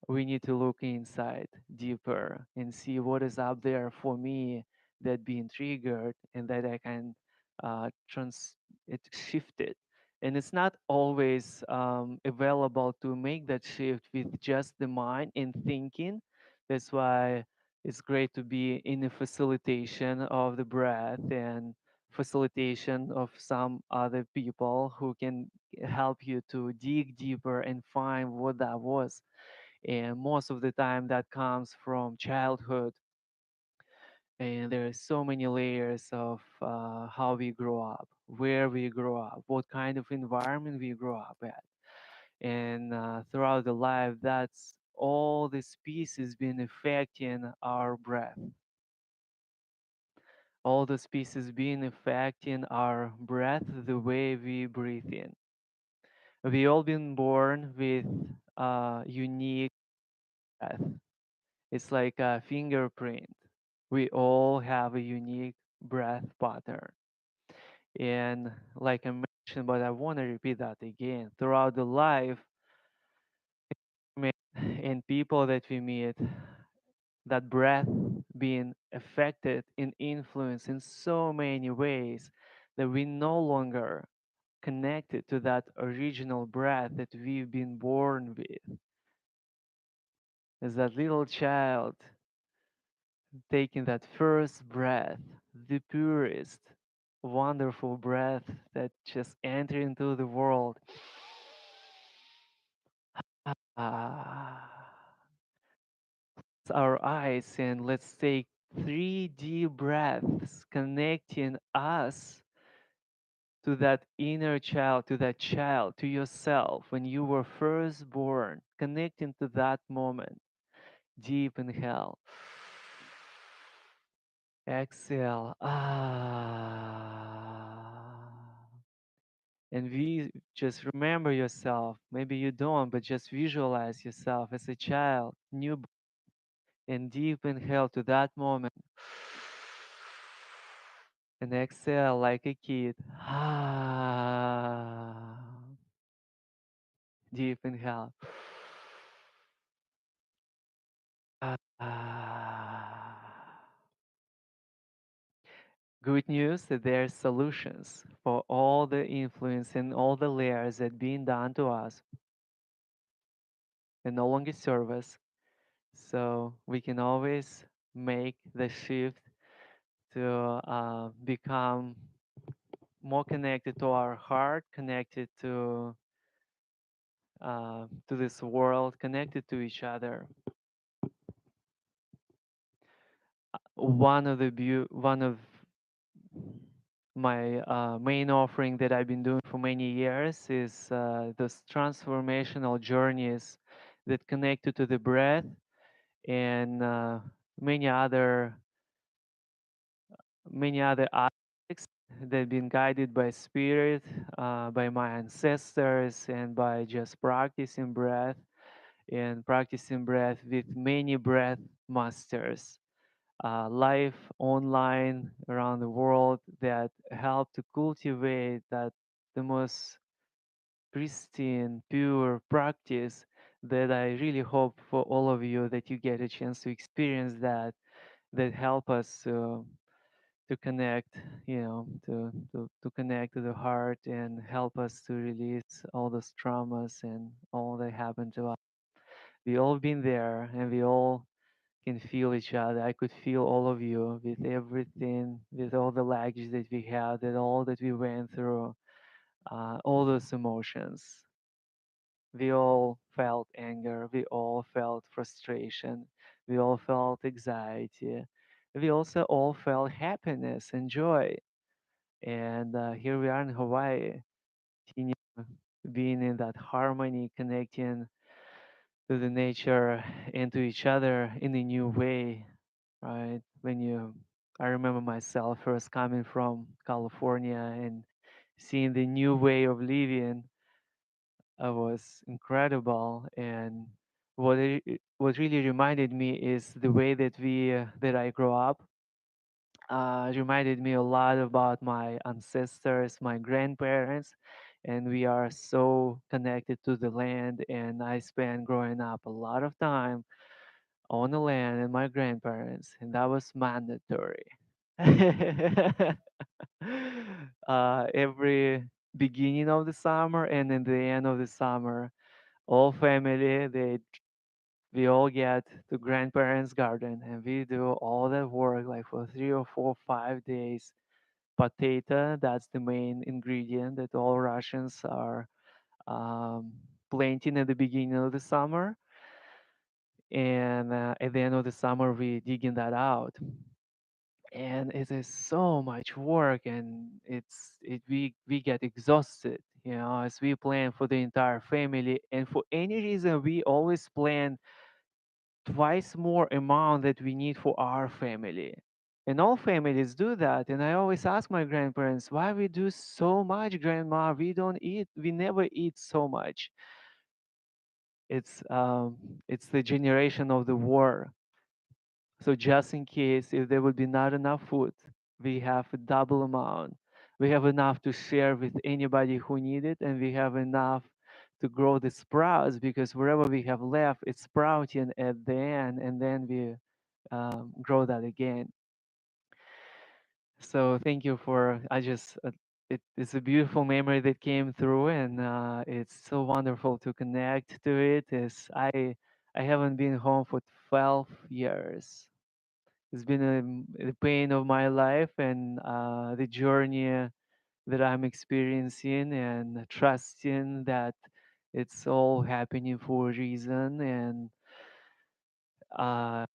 S1: we need to look inside deeper and see what is up there for me that being triggered, and that I can trans it shift it. And it's not always available to make that shift with just the mind and thinking. That's why it's great to be in a facilitation of the breath and facilitation of some other people who can help you to dig deeper and find what that was. And most of the time that comes from childhood, and there are so many layers of how we grow up, where we grow up, what kind of environment we grow up at, and throughout the life, that's all these pieces been affecting our breath, all those pieces being affecting our breath, the way we breathe in. We all been born with unique breath. It's like a fingerprint. We all have a unique breath pattern. And like I mentioned, but I want to repeat that again. Throughout the life and people that we meet, that breath being affected and influenced in so many ways that we no longer connected to that original breath that we've been born with. as that little child taking that first breath, the purest, wonderful breath that just entered into the world. Ah, our eyes and let's take 3 deep breaths, connecting us to that inner child, to that child, to yourself when you were first born, connecting to that moment. Deep inhale. Exhale. And we just remember yourself. Maybe you don't, but just visualize yourself as a child, new and deep inhale to that moment. And exhale like a kid. Deep inhale. Good news that there's solutions for all the influence and all the layers that being done to us and no longer serve us. So we can always make the shift to become more connected to our heart, connected to this world, connected to each other. One of my main offering that I've been doing for many years is those transformational journeys that connected to the breath and many other aspects that have been guided by spirit, by my ancestors, and by just practicing breath and practicing breath with many breath masters live online around the world that help to cultivate that the most pristine, pure practice that I really hope for all of you that you get a chance to experience that help us to connect, to connect to the heart and help us to release all those traumas and all that happened to us. We all been there and we all can feel each other. I could feel all of you with everything, with all the luggage that we had, and all that we went through, all those emotions. We all felt anger. We all felt frustration. We all felt anxiety. We also all felt happiness and joy. And here we are in Hawaii, continue being in that harmony, connecting to the nature and to each other in a new way, right? I remember myself first coming from California and seeing the new way of living was incredible. And what really reminded me is the way that I grew up. Reminded me a lot about my ancestors, my grandparents, and we are so connected to the land. And I spent growing up a lot of time on the land and my grandparents, and that was mandatory. Every beginning of the summer and in the end of the summer, all family we all get to grandparents' garden and we do all that work like for 3 or 4, 5 days. Potato, that's the main ingredient that all Russians are um, planting at the beginning of the summer, and at the end of the summer we digging that out, and it is so much work, and we get exhausted, as we plan for the entire family, and for any reason we always plan twice more amount that we need for our family. And all families do that. And I always ask my grandparents, why we do so much, grandma? We never eat so much. It's the generation of the war. So just in case if there would be not enough food, we have a double amount. We have enough to share with anybody who need it, and we have enough to grow the sprouts because wherever we have left, it's sprouting at the end, and then we grow that again. So thank you for it's a beautiful memory that came through, and it's so wonderful to connect to it. Is I haven't been home for 12 years. It's been the pain of my life and the journey that I'm experiencing and trusting that it's all happening for a reason. And uh,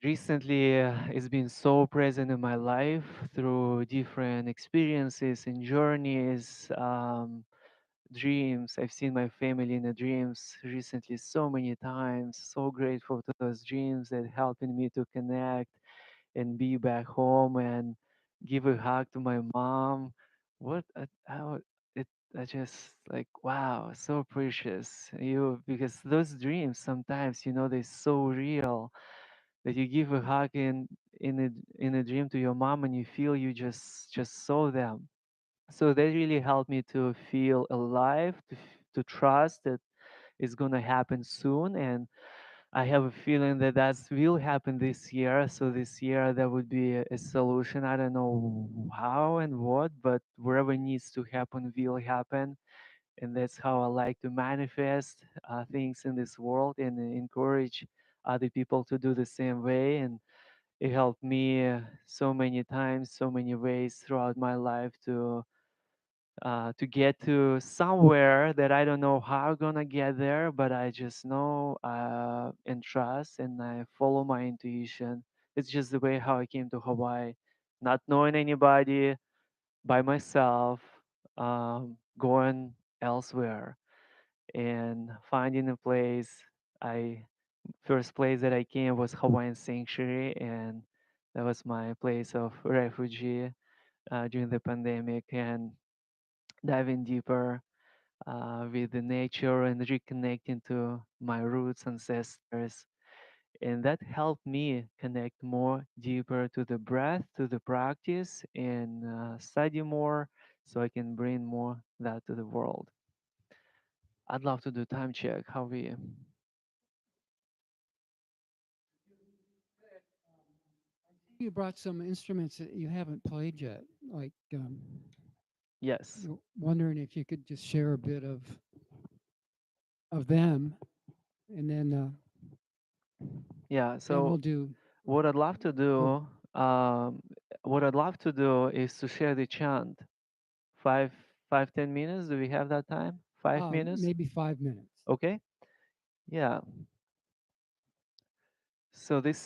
S1: recently, it's been so present in my life through different experiences and journeys, dreams. I've seen my family in the dreams recently so many times. So grateful to those dreams that helping me to connect and be back home and give a hug to my mom. What how it I just like wow, so precious. You because those dreams sometimes they're so real that you give a hug in a dream to your mom and you feel you just saw them. So that really helped me to feel alive, to trust that it's gonna happen soon. And I have a feeling that that will happen this year. So this year there would be a solution. I don't know how and what, but wherever needs to happen will happen. And that's how I like to manifest things in this world and encourage other people to do the same way. And it helped me so many times, so many ways throughout my life to get to somewhere that I don't know how I'm gonna get there, but I just know and trust, and I follow my intuition. It's just the way how I came to Hawaii, not knowing anybody, by myself, going elsewhere and finding a place. I First place that I came was Hawaiian Sanctuary, and that was my place of refugee during the pandemic, and diving deeper with the nature and reconnecting to my roots, ancestors. And that helped me connect more deeper to the breath, to the practice, and study more so I can bring more that to the world. I'd love to do time check. How we?
S7: You brought some instruments that you haven't played yet, like
S1: Yes.
S7: wondering if you could just share a bit of them, and
S1: Yeah.
S7: then we'll
S1: So
S7: do.
S1: what I'd love to
S7: Go.
S1: do, what I'd love to do is to share the chant. 5, 10 minutes. Do we have that time? 5 minutes.
S7: Maybe 5 minutes.
S1: Okay. Yeah. So this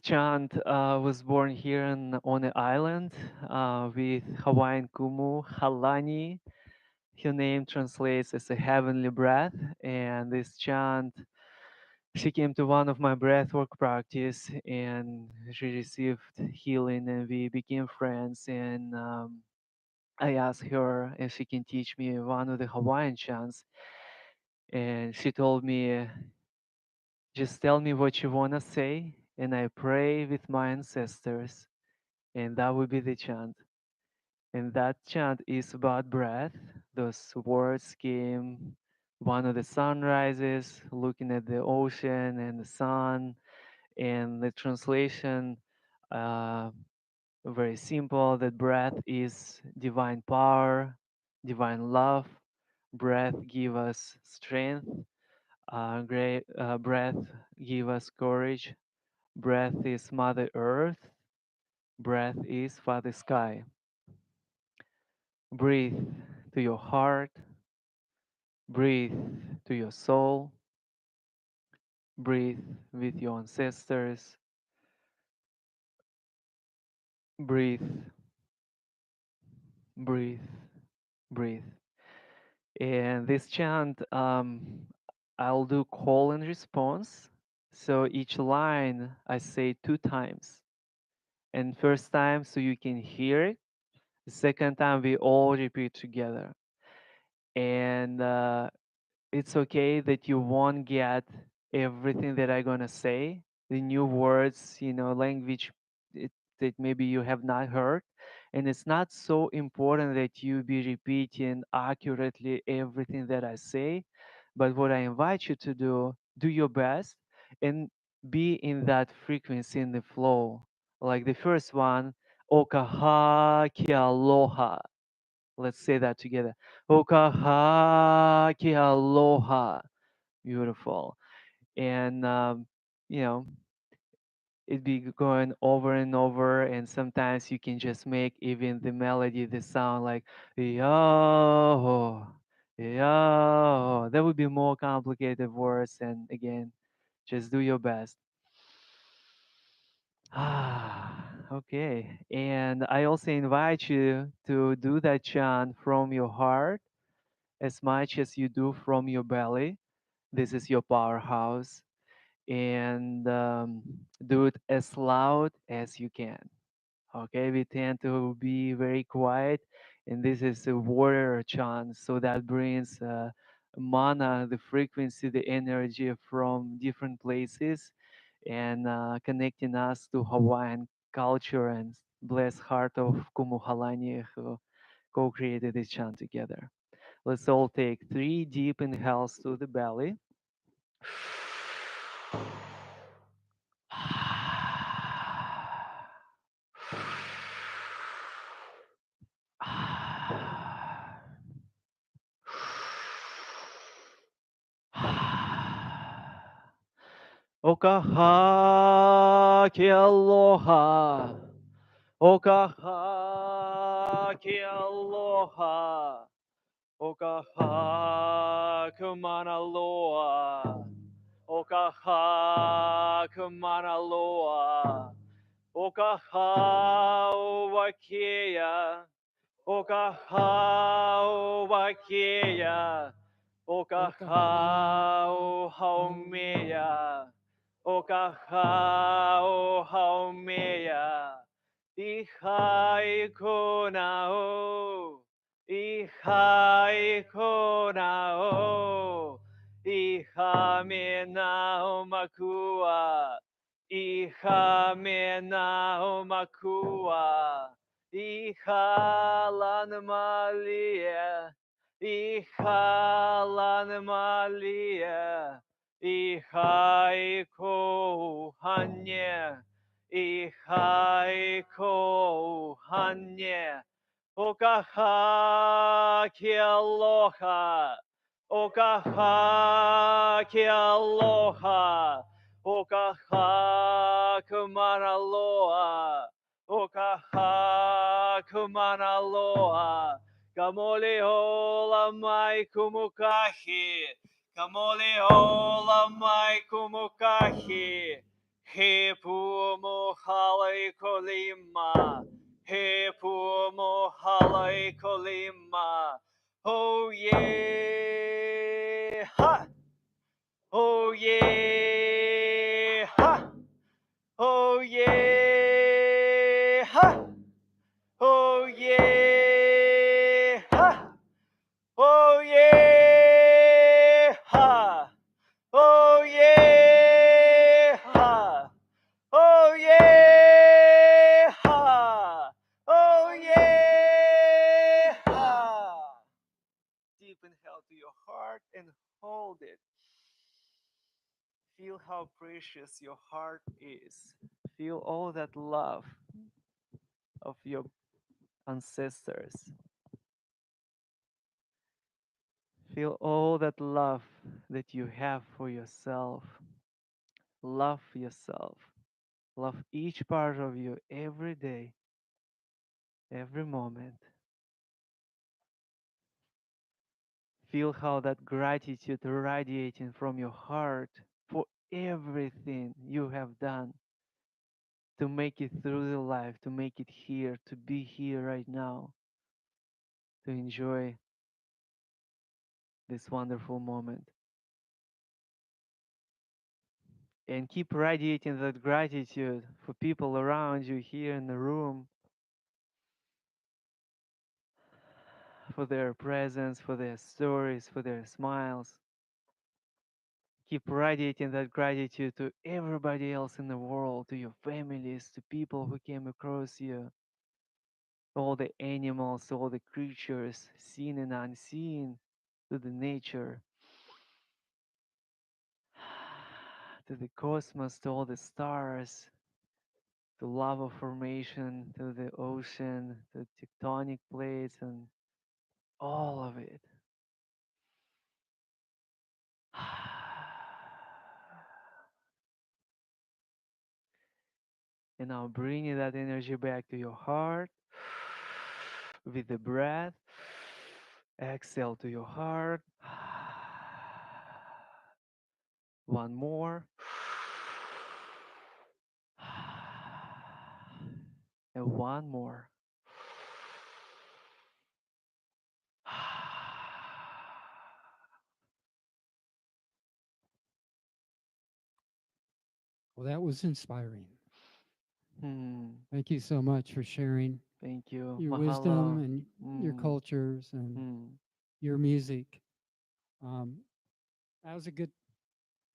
S1: chant was born here on an island with Hawaiian kumu halani. Her name translates as a heavenly breath, and this chant. She came to one of my breathwork practice, and she received healing, and we became friends. And I asked her if she can teach me one of the Hawaiian chants, and she told me, "Just tell me what you wanna say, and I pray with my ancestors." And that would be the chant. And that chant is about breath. Those words came one of the sunrises, looking at the ocean and the sun, and the translation uh, very simple. That breath is divine power, divine love. Breath give us strength. Great breath give us courage. Breath is Mother Earth. Breath is Father Sky. Breathe to your heart, breathe to your soul, breathe with your ancestors, breathe, breathe, breathe. And this chant, I'll do call and response. So each line I say 2 times. And first time so you can hear it. The second time we all repeat together. And it's okay that you won't get everything that I'm gonna say, the new words, language it, that maybe you have not heard. And it's not so important that you be repeating accurately everything that I say. But what I invite you to do your best and be in that frequency, in the flow. Like the first one, Okaha Kia Aloha. Let's say that together. Okahaki aloha. Beautiful. And, you know, it be going over and over, and sometimes you can just make even the melody, the sound like yo, yo. That would be more complicated words, and again, just do your best. Okay. And I also invite you to do that chant from your heart as much as you do from your belly. This is your powerhouse. And do it as loud as you can. Okay, we tend to be very quiet, and this is a warrior chant, so that brings mana, the frequency, the energy from different places, and connecting us to Hawaiian culture and blessed heart of Kumuhalani who co-created this chant together. Let's all take 3 deep inhales to the belly. Okaha ke aloha. Okaha ke aloha. Okaha kumana loa. Okaha kumana loa. Okaha wakia. Okahau Wakia, Okahau Haumea, Okahau Haumea, Ihai Konao, Ihai Konao, Ihamenao Makua, Ihamenao Makua. Ihalan Malia, Ihalan Malia, Ihaiko Hanya, Ihaiko Hanya, Okaha Kialoha, Okaha Kialoha, Okaha Kumaraloa. Okaha kumana loa. Kamole ola mai kumukahi. Kamole ola mai kumukahi. He pumo halai kolima. He pumo halai kolima. Oh yeah. Ha. Oh yeah. Ha. Oh yeah. Ha. Oh yeah! Ha! Oh yeah! Ha! Oh yeah! Ha! Oh yeah! Ha! Oh yeah! Ha! Deep inhale to your heart and hold it. Feel how precious your heart is. Feel all that love of your ancestors. Feel all that love that you have for yourself. Love yourself. Love each part of you every day, every moment. Feel how that gratitude radiating from your heart for everything you have done to make it through the life, to make it here, to be here right now, to enjoy this wonderful moment. And keep radiating that gratitude for people around you here in the room, for their presence, for their stories, for their smiles. Keep radiating that gratitude to everybody else in the world, to your families, to people who came across you, all the animals, to all the creatures, seen and unseen, to the nature, to the cosmos, to all the stars, to lava formation, to the ocean, to tectonic plates and all of it. And now bringing that energy back to your heart with the breath. Exhale to your heart. One more. And one more.
S7: Well, that was inspiring.
S1: Hmm.
S7: Thank you so much for sharing
S1: Thank you.
S7: your wisdom
S1: Mahalo.
S7: and your
S1: Hmm.
S7: cultures and
S1: Hmm.
S7: your music. Um, that was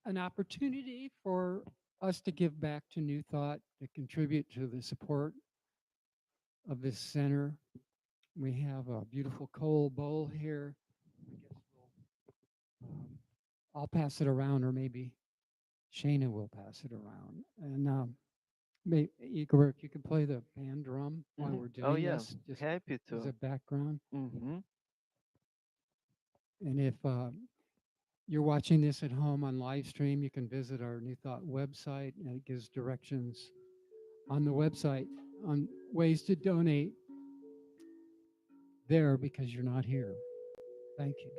S7: an opportunity for us to give back to New Thought, to contribute to the support of this center. We have a beautiful coal bowl here. I guess I'll pass it around, or maybe Shayna will pass it around. And Igor, if you could play the band drum while we're
S1: Oh
S7: doing
S1: yeah.
S7: this, just
S1: Happy
S7: as
S1: to.
S7: a background.
S1: Mm-hmm.
S7: And if you're watching this at home on live stream, you can visit our New Thought website, and it gives directions on the website on ways to donate there because you're not here. Thank you.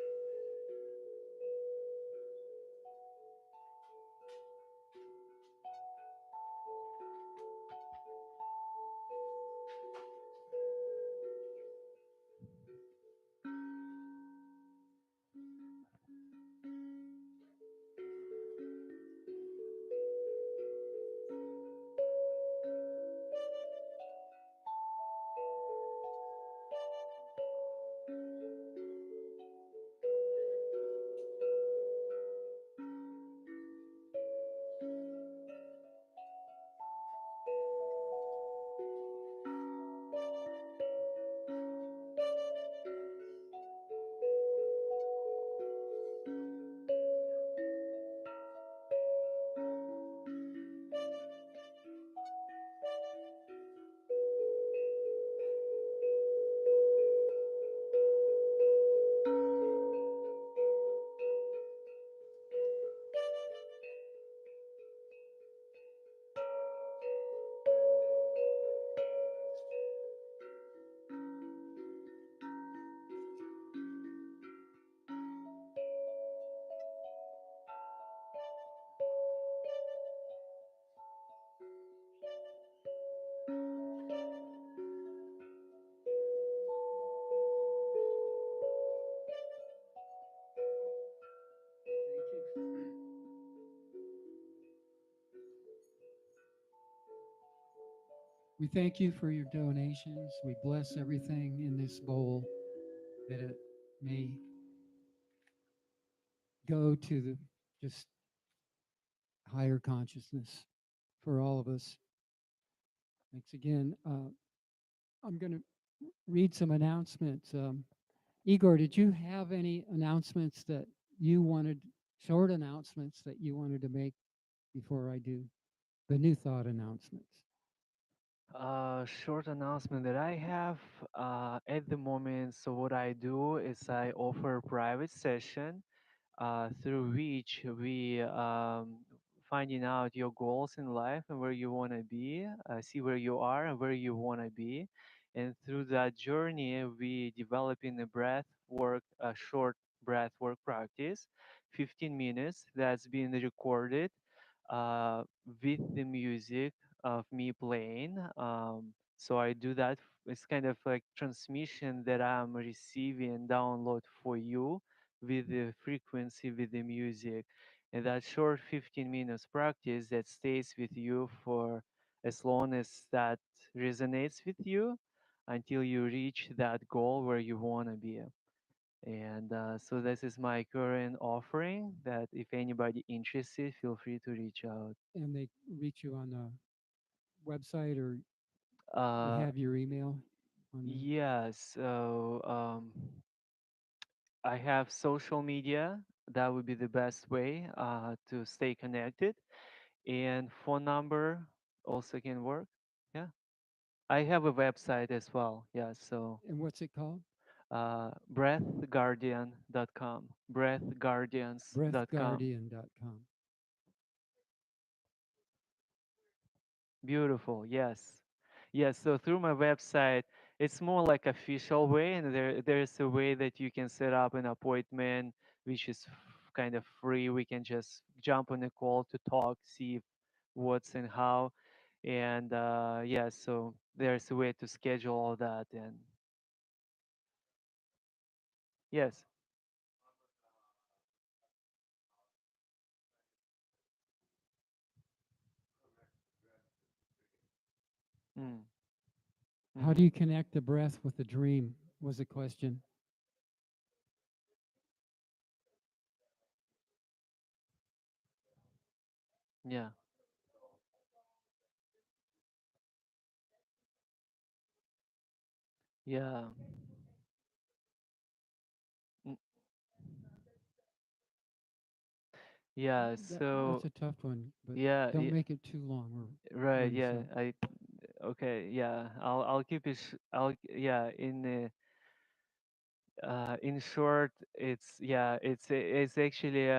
S2: Thank you.
S7: We thank you for your donations. We bless everything in this bowl that it may go to the just higher consciousness for all of us. Thanks again. I'm going to read some announcements. Igor, did you have any announcements that you wanted, short announcements that you wanted to make before I do the new thought announcements?
S1: Short announcement that I have at the moment. So what I do is I offer a private session through which we finding out your goals in life and where you want to be, see where you are and where you want to be, and through that journey we developing a breath work, a short breath work practice, 15 minutes that's being recorded uh, with the music of me playing. So I do that. It's kind of like transmission that I'm receiving and download for you with the frequency with the music, and that short 15 minutes practice that stays with you for as long as that resonates with you until you reach that goal where you want to be. And so this is my current offering that if anybody interested, feel free to reach out.
S7: And they reach you on the website, or you
S1: uh
S7: have your email on there?
S1: yeah, so I have social media. That would be the best way to stay connected. And phone number also can work. Yeah. I have a website as well. Yeah. So
S7: And what's it called?
S1: breathguardian.com. Breathguardians.com.
S7: breathguardian.com.
S1: Beautiful. Yes. Yes. So through my website, it's more like official way, and there's a way that you can set up an appointment, which is kind of free. We can just jump on a call to talk, see what's and how, and yeah. So there's a way to schedule all that, and yes. Mm.
S7: How do
S1: Mm-hmm.
S7: you connect the breath with the dream? Was a question.
S1: Yeah. Yeah. Mm, yeah.
S7: That's
S1: So
S7: a tough one, but
S1: yeah.
S7: don't make it too long. We're
S1: Right.
S7: almost
S1: Yeah.
S7: up.
S1: I. Okay. Yeah. I'll keep it. Yeah. In short, it's actually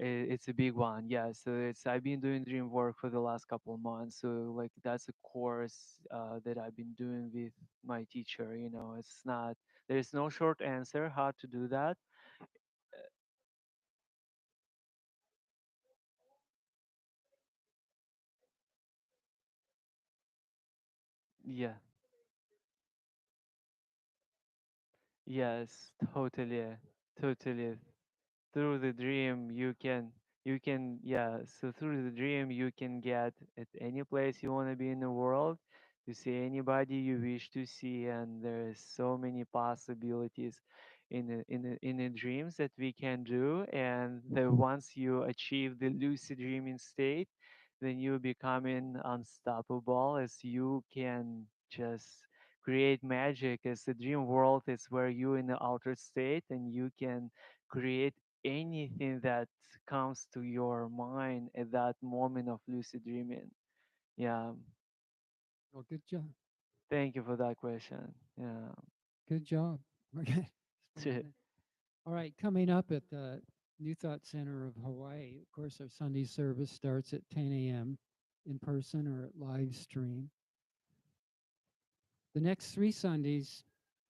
S1: it's a big one. Yeah. So it's I've been doing dream work for the last couple of months. So like that's a course that I've been doing with my teacher. It's not there's no short answer how to do that. Yeah. Yes. Totally. Totally. Through the dream you can yeah, so through the dream you can get at any place you want to be in the world, to see anybody you wish to see, and there's so many possibilities in the dreams that we can do. And once you achieve the lucid dreaming state, then you becoming unstoppable, as you can just create magic, as the dream world is where you in the altered state and you can create anything that comes to your mind at that moment of lucid dreaming. Yeah.
S7: Well, good job.
S1: Thank you for that question. Yeah.
S7: Good job. Okay. Explaining that. All right. Coming up at the New Thought Center of Hawaii, of course, our Sunday service starts at 10 a.m. in person or at live stream. The next 3 Sundays,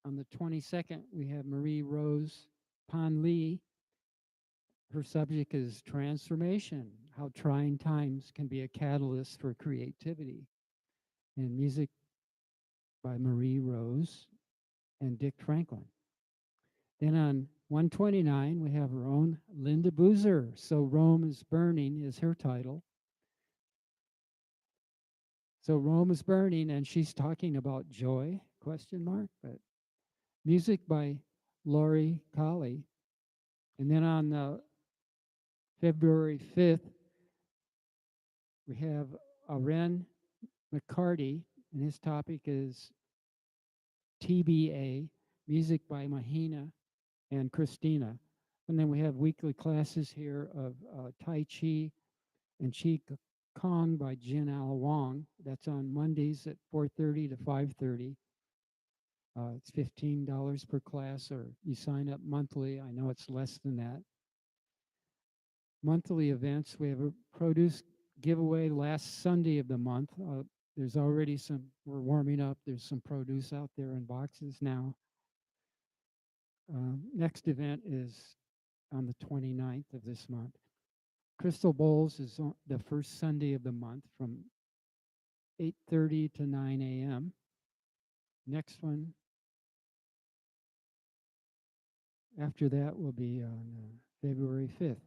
S7: on the 22nd, we have Marie Rose Pon Lee. Her subject is transformation, how trying times can be a catalyst for creativity, and music by Marie Rose and Dick Franklin. Then on 129, we have our own Linda Boozer. So Rome is Burning is her title. So Rome is Burning, and she's talking about joy, question mark, but music by Laurie Colley. And then on February 5th, we have Ren McCarty, and his topic is TBA, music by Mahina and Christina. And then we have weekly classes here of Tai Chi and Chi Kong by Jin Al Wong. That's on Mondays at 4:30 to 5:30. It's $15 per class, or you sign up monthly. I know it's less than that. Monthly events. We have a produce giveaway last Sunday of the month. There's already we're warming up. There's some produce out there in boxes now. Next event is on the 29th of this month. Crystal Bowls is on the first Sunday of the month from 8:30 to 9 a.m. Next one after that will be on February 5th.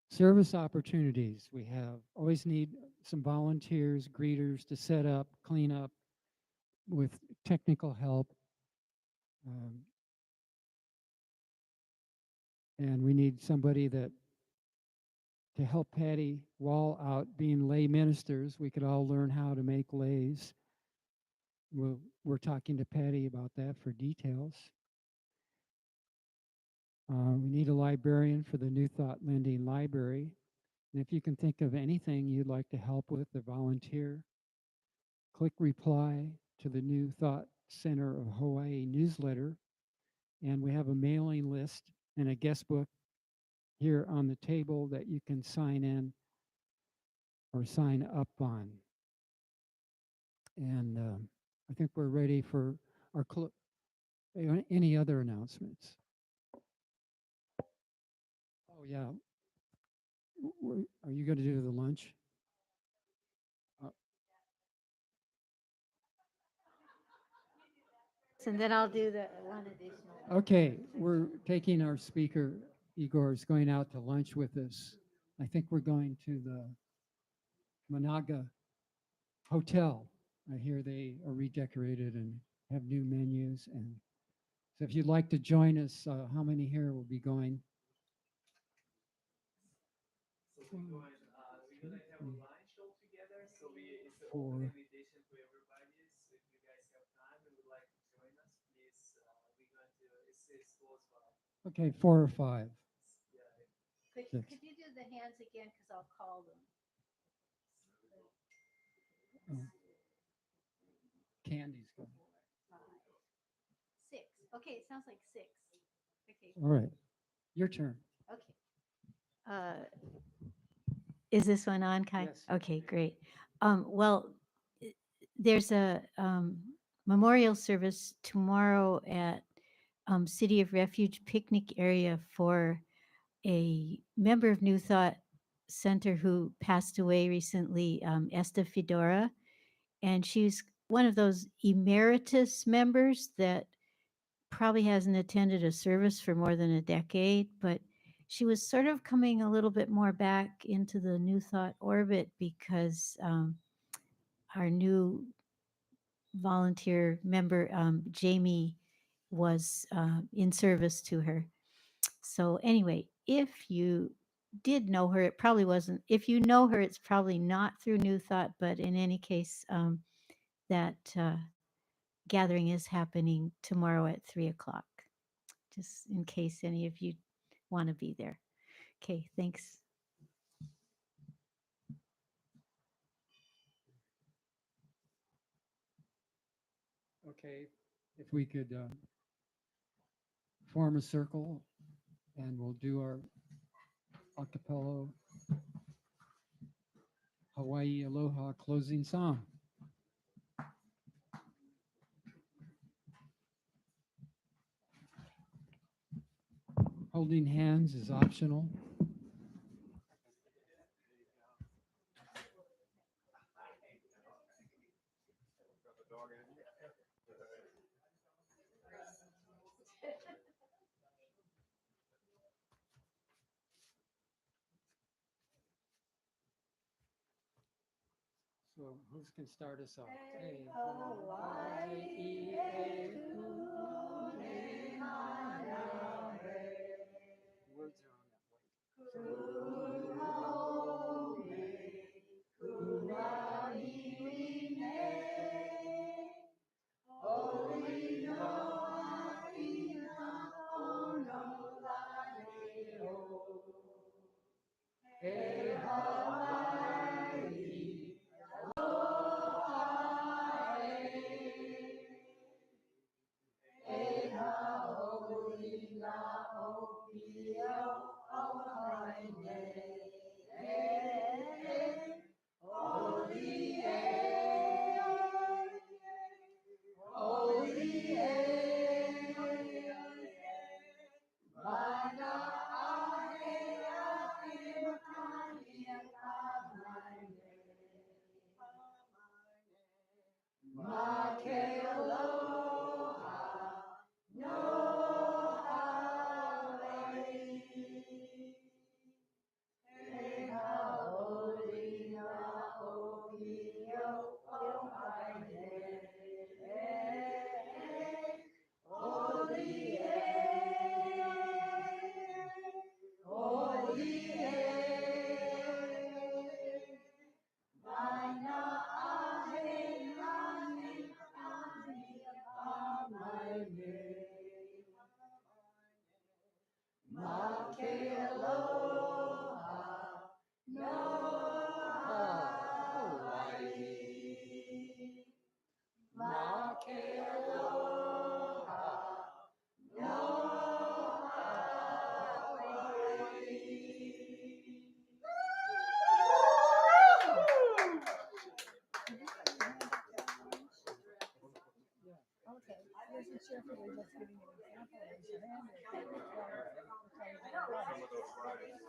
S7: Service opportunities. We have always need some volunteers, greeters to set up, clean up with technical help. Um, and we need somebody that to help Patty Wall out being lay ministers. We could all learn how to make lays. We're talking to Patty about that for details. We need a librarian for the New Thought Lending Library. And if you can think of anything you'd like to help with or volunteer, click reply to the New Thought Center of Hawaii newsletter, and we have a mailing list and a guest book here on the table that you can sign in or sign up on. And I think we're ready for our any other announcements. Oh yeah, are you going to do the lunch?
S6: And then I'll do the one additional.
S7: Okay, we're taking our speaker, Igor is going out to lunch with us. I think we're going to the Managa Hotel. I hear they are redecorated and have new menus. And so if you'd like to join us, how many here will be going?
S1: So we're gonna have a lunch all together. So it's an
S7: Four.
S1: open invitation to everybody. So if you guys have time and would like to join us, please. We're going to. It's close by.
S7: Okay, 4 or 5.
S1: Yeah.
S6: Could you do the hands again? Because I'll call them.
S7: Oh. Candy's going.
S6: 5, 6. Okay, it sounds like 6. Okay.
S7: All right, your turn.
S6: Okay. Is this one on, Kai?
S7: Yes.
S6: Okay, great. Well, there's a memorial service tomorrow at City of Refuge picnic area for a member of New Thought Center who passed away recently, Esta Fedora. And she's one of those emeritus members that probably hasn't attended a service for more than a decade, but she was sort of coming a little bit more back into the New Thought orbit because our new volunteer member, Jamie, was in service to her. So, anyway, if you did know her, it probably wasn't. If you know her, it's probably not through New Thought, but in any case, that gathering is happening tomorrow at 3:00, just in case any of you want to be there. Okay, thanks.
S7: Okay, if we could form a circle and we'll do our acapella Hawaii Aloha closing song. Holding hands is optional. So who can start us off? Hey, Hawaii, hey, words are on that way. Hey, Hawaii.
S4: some of those rides.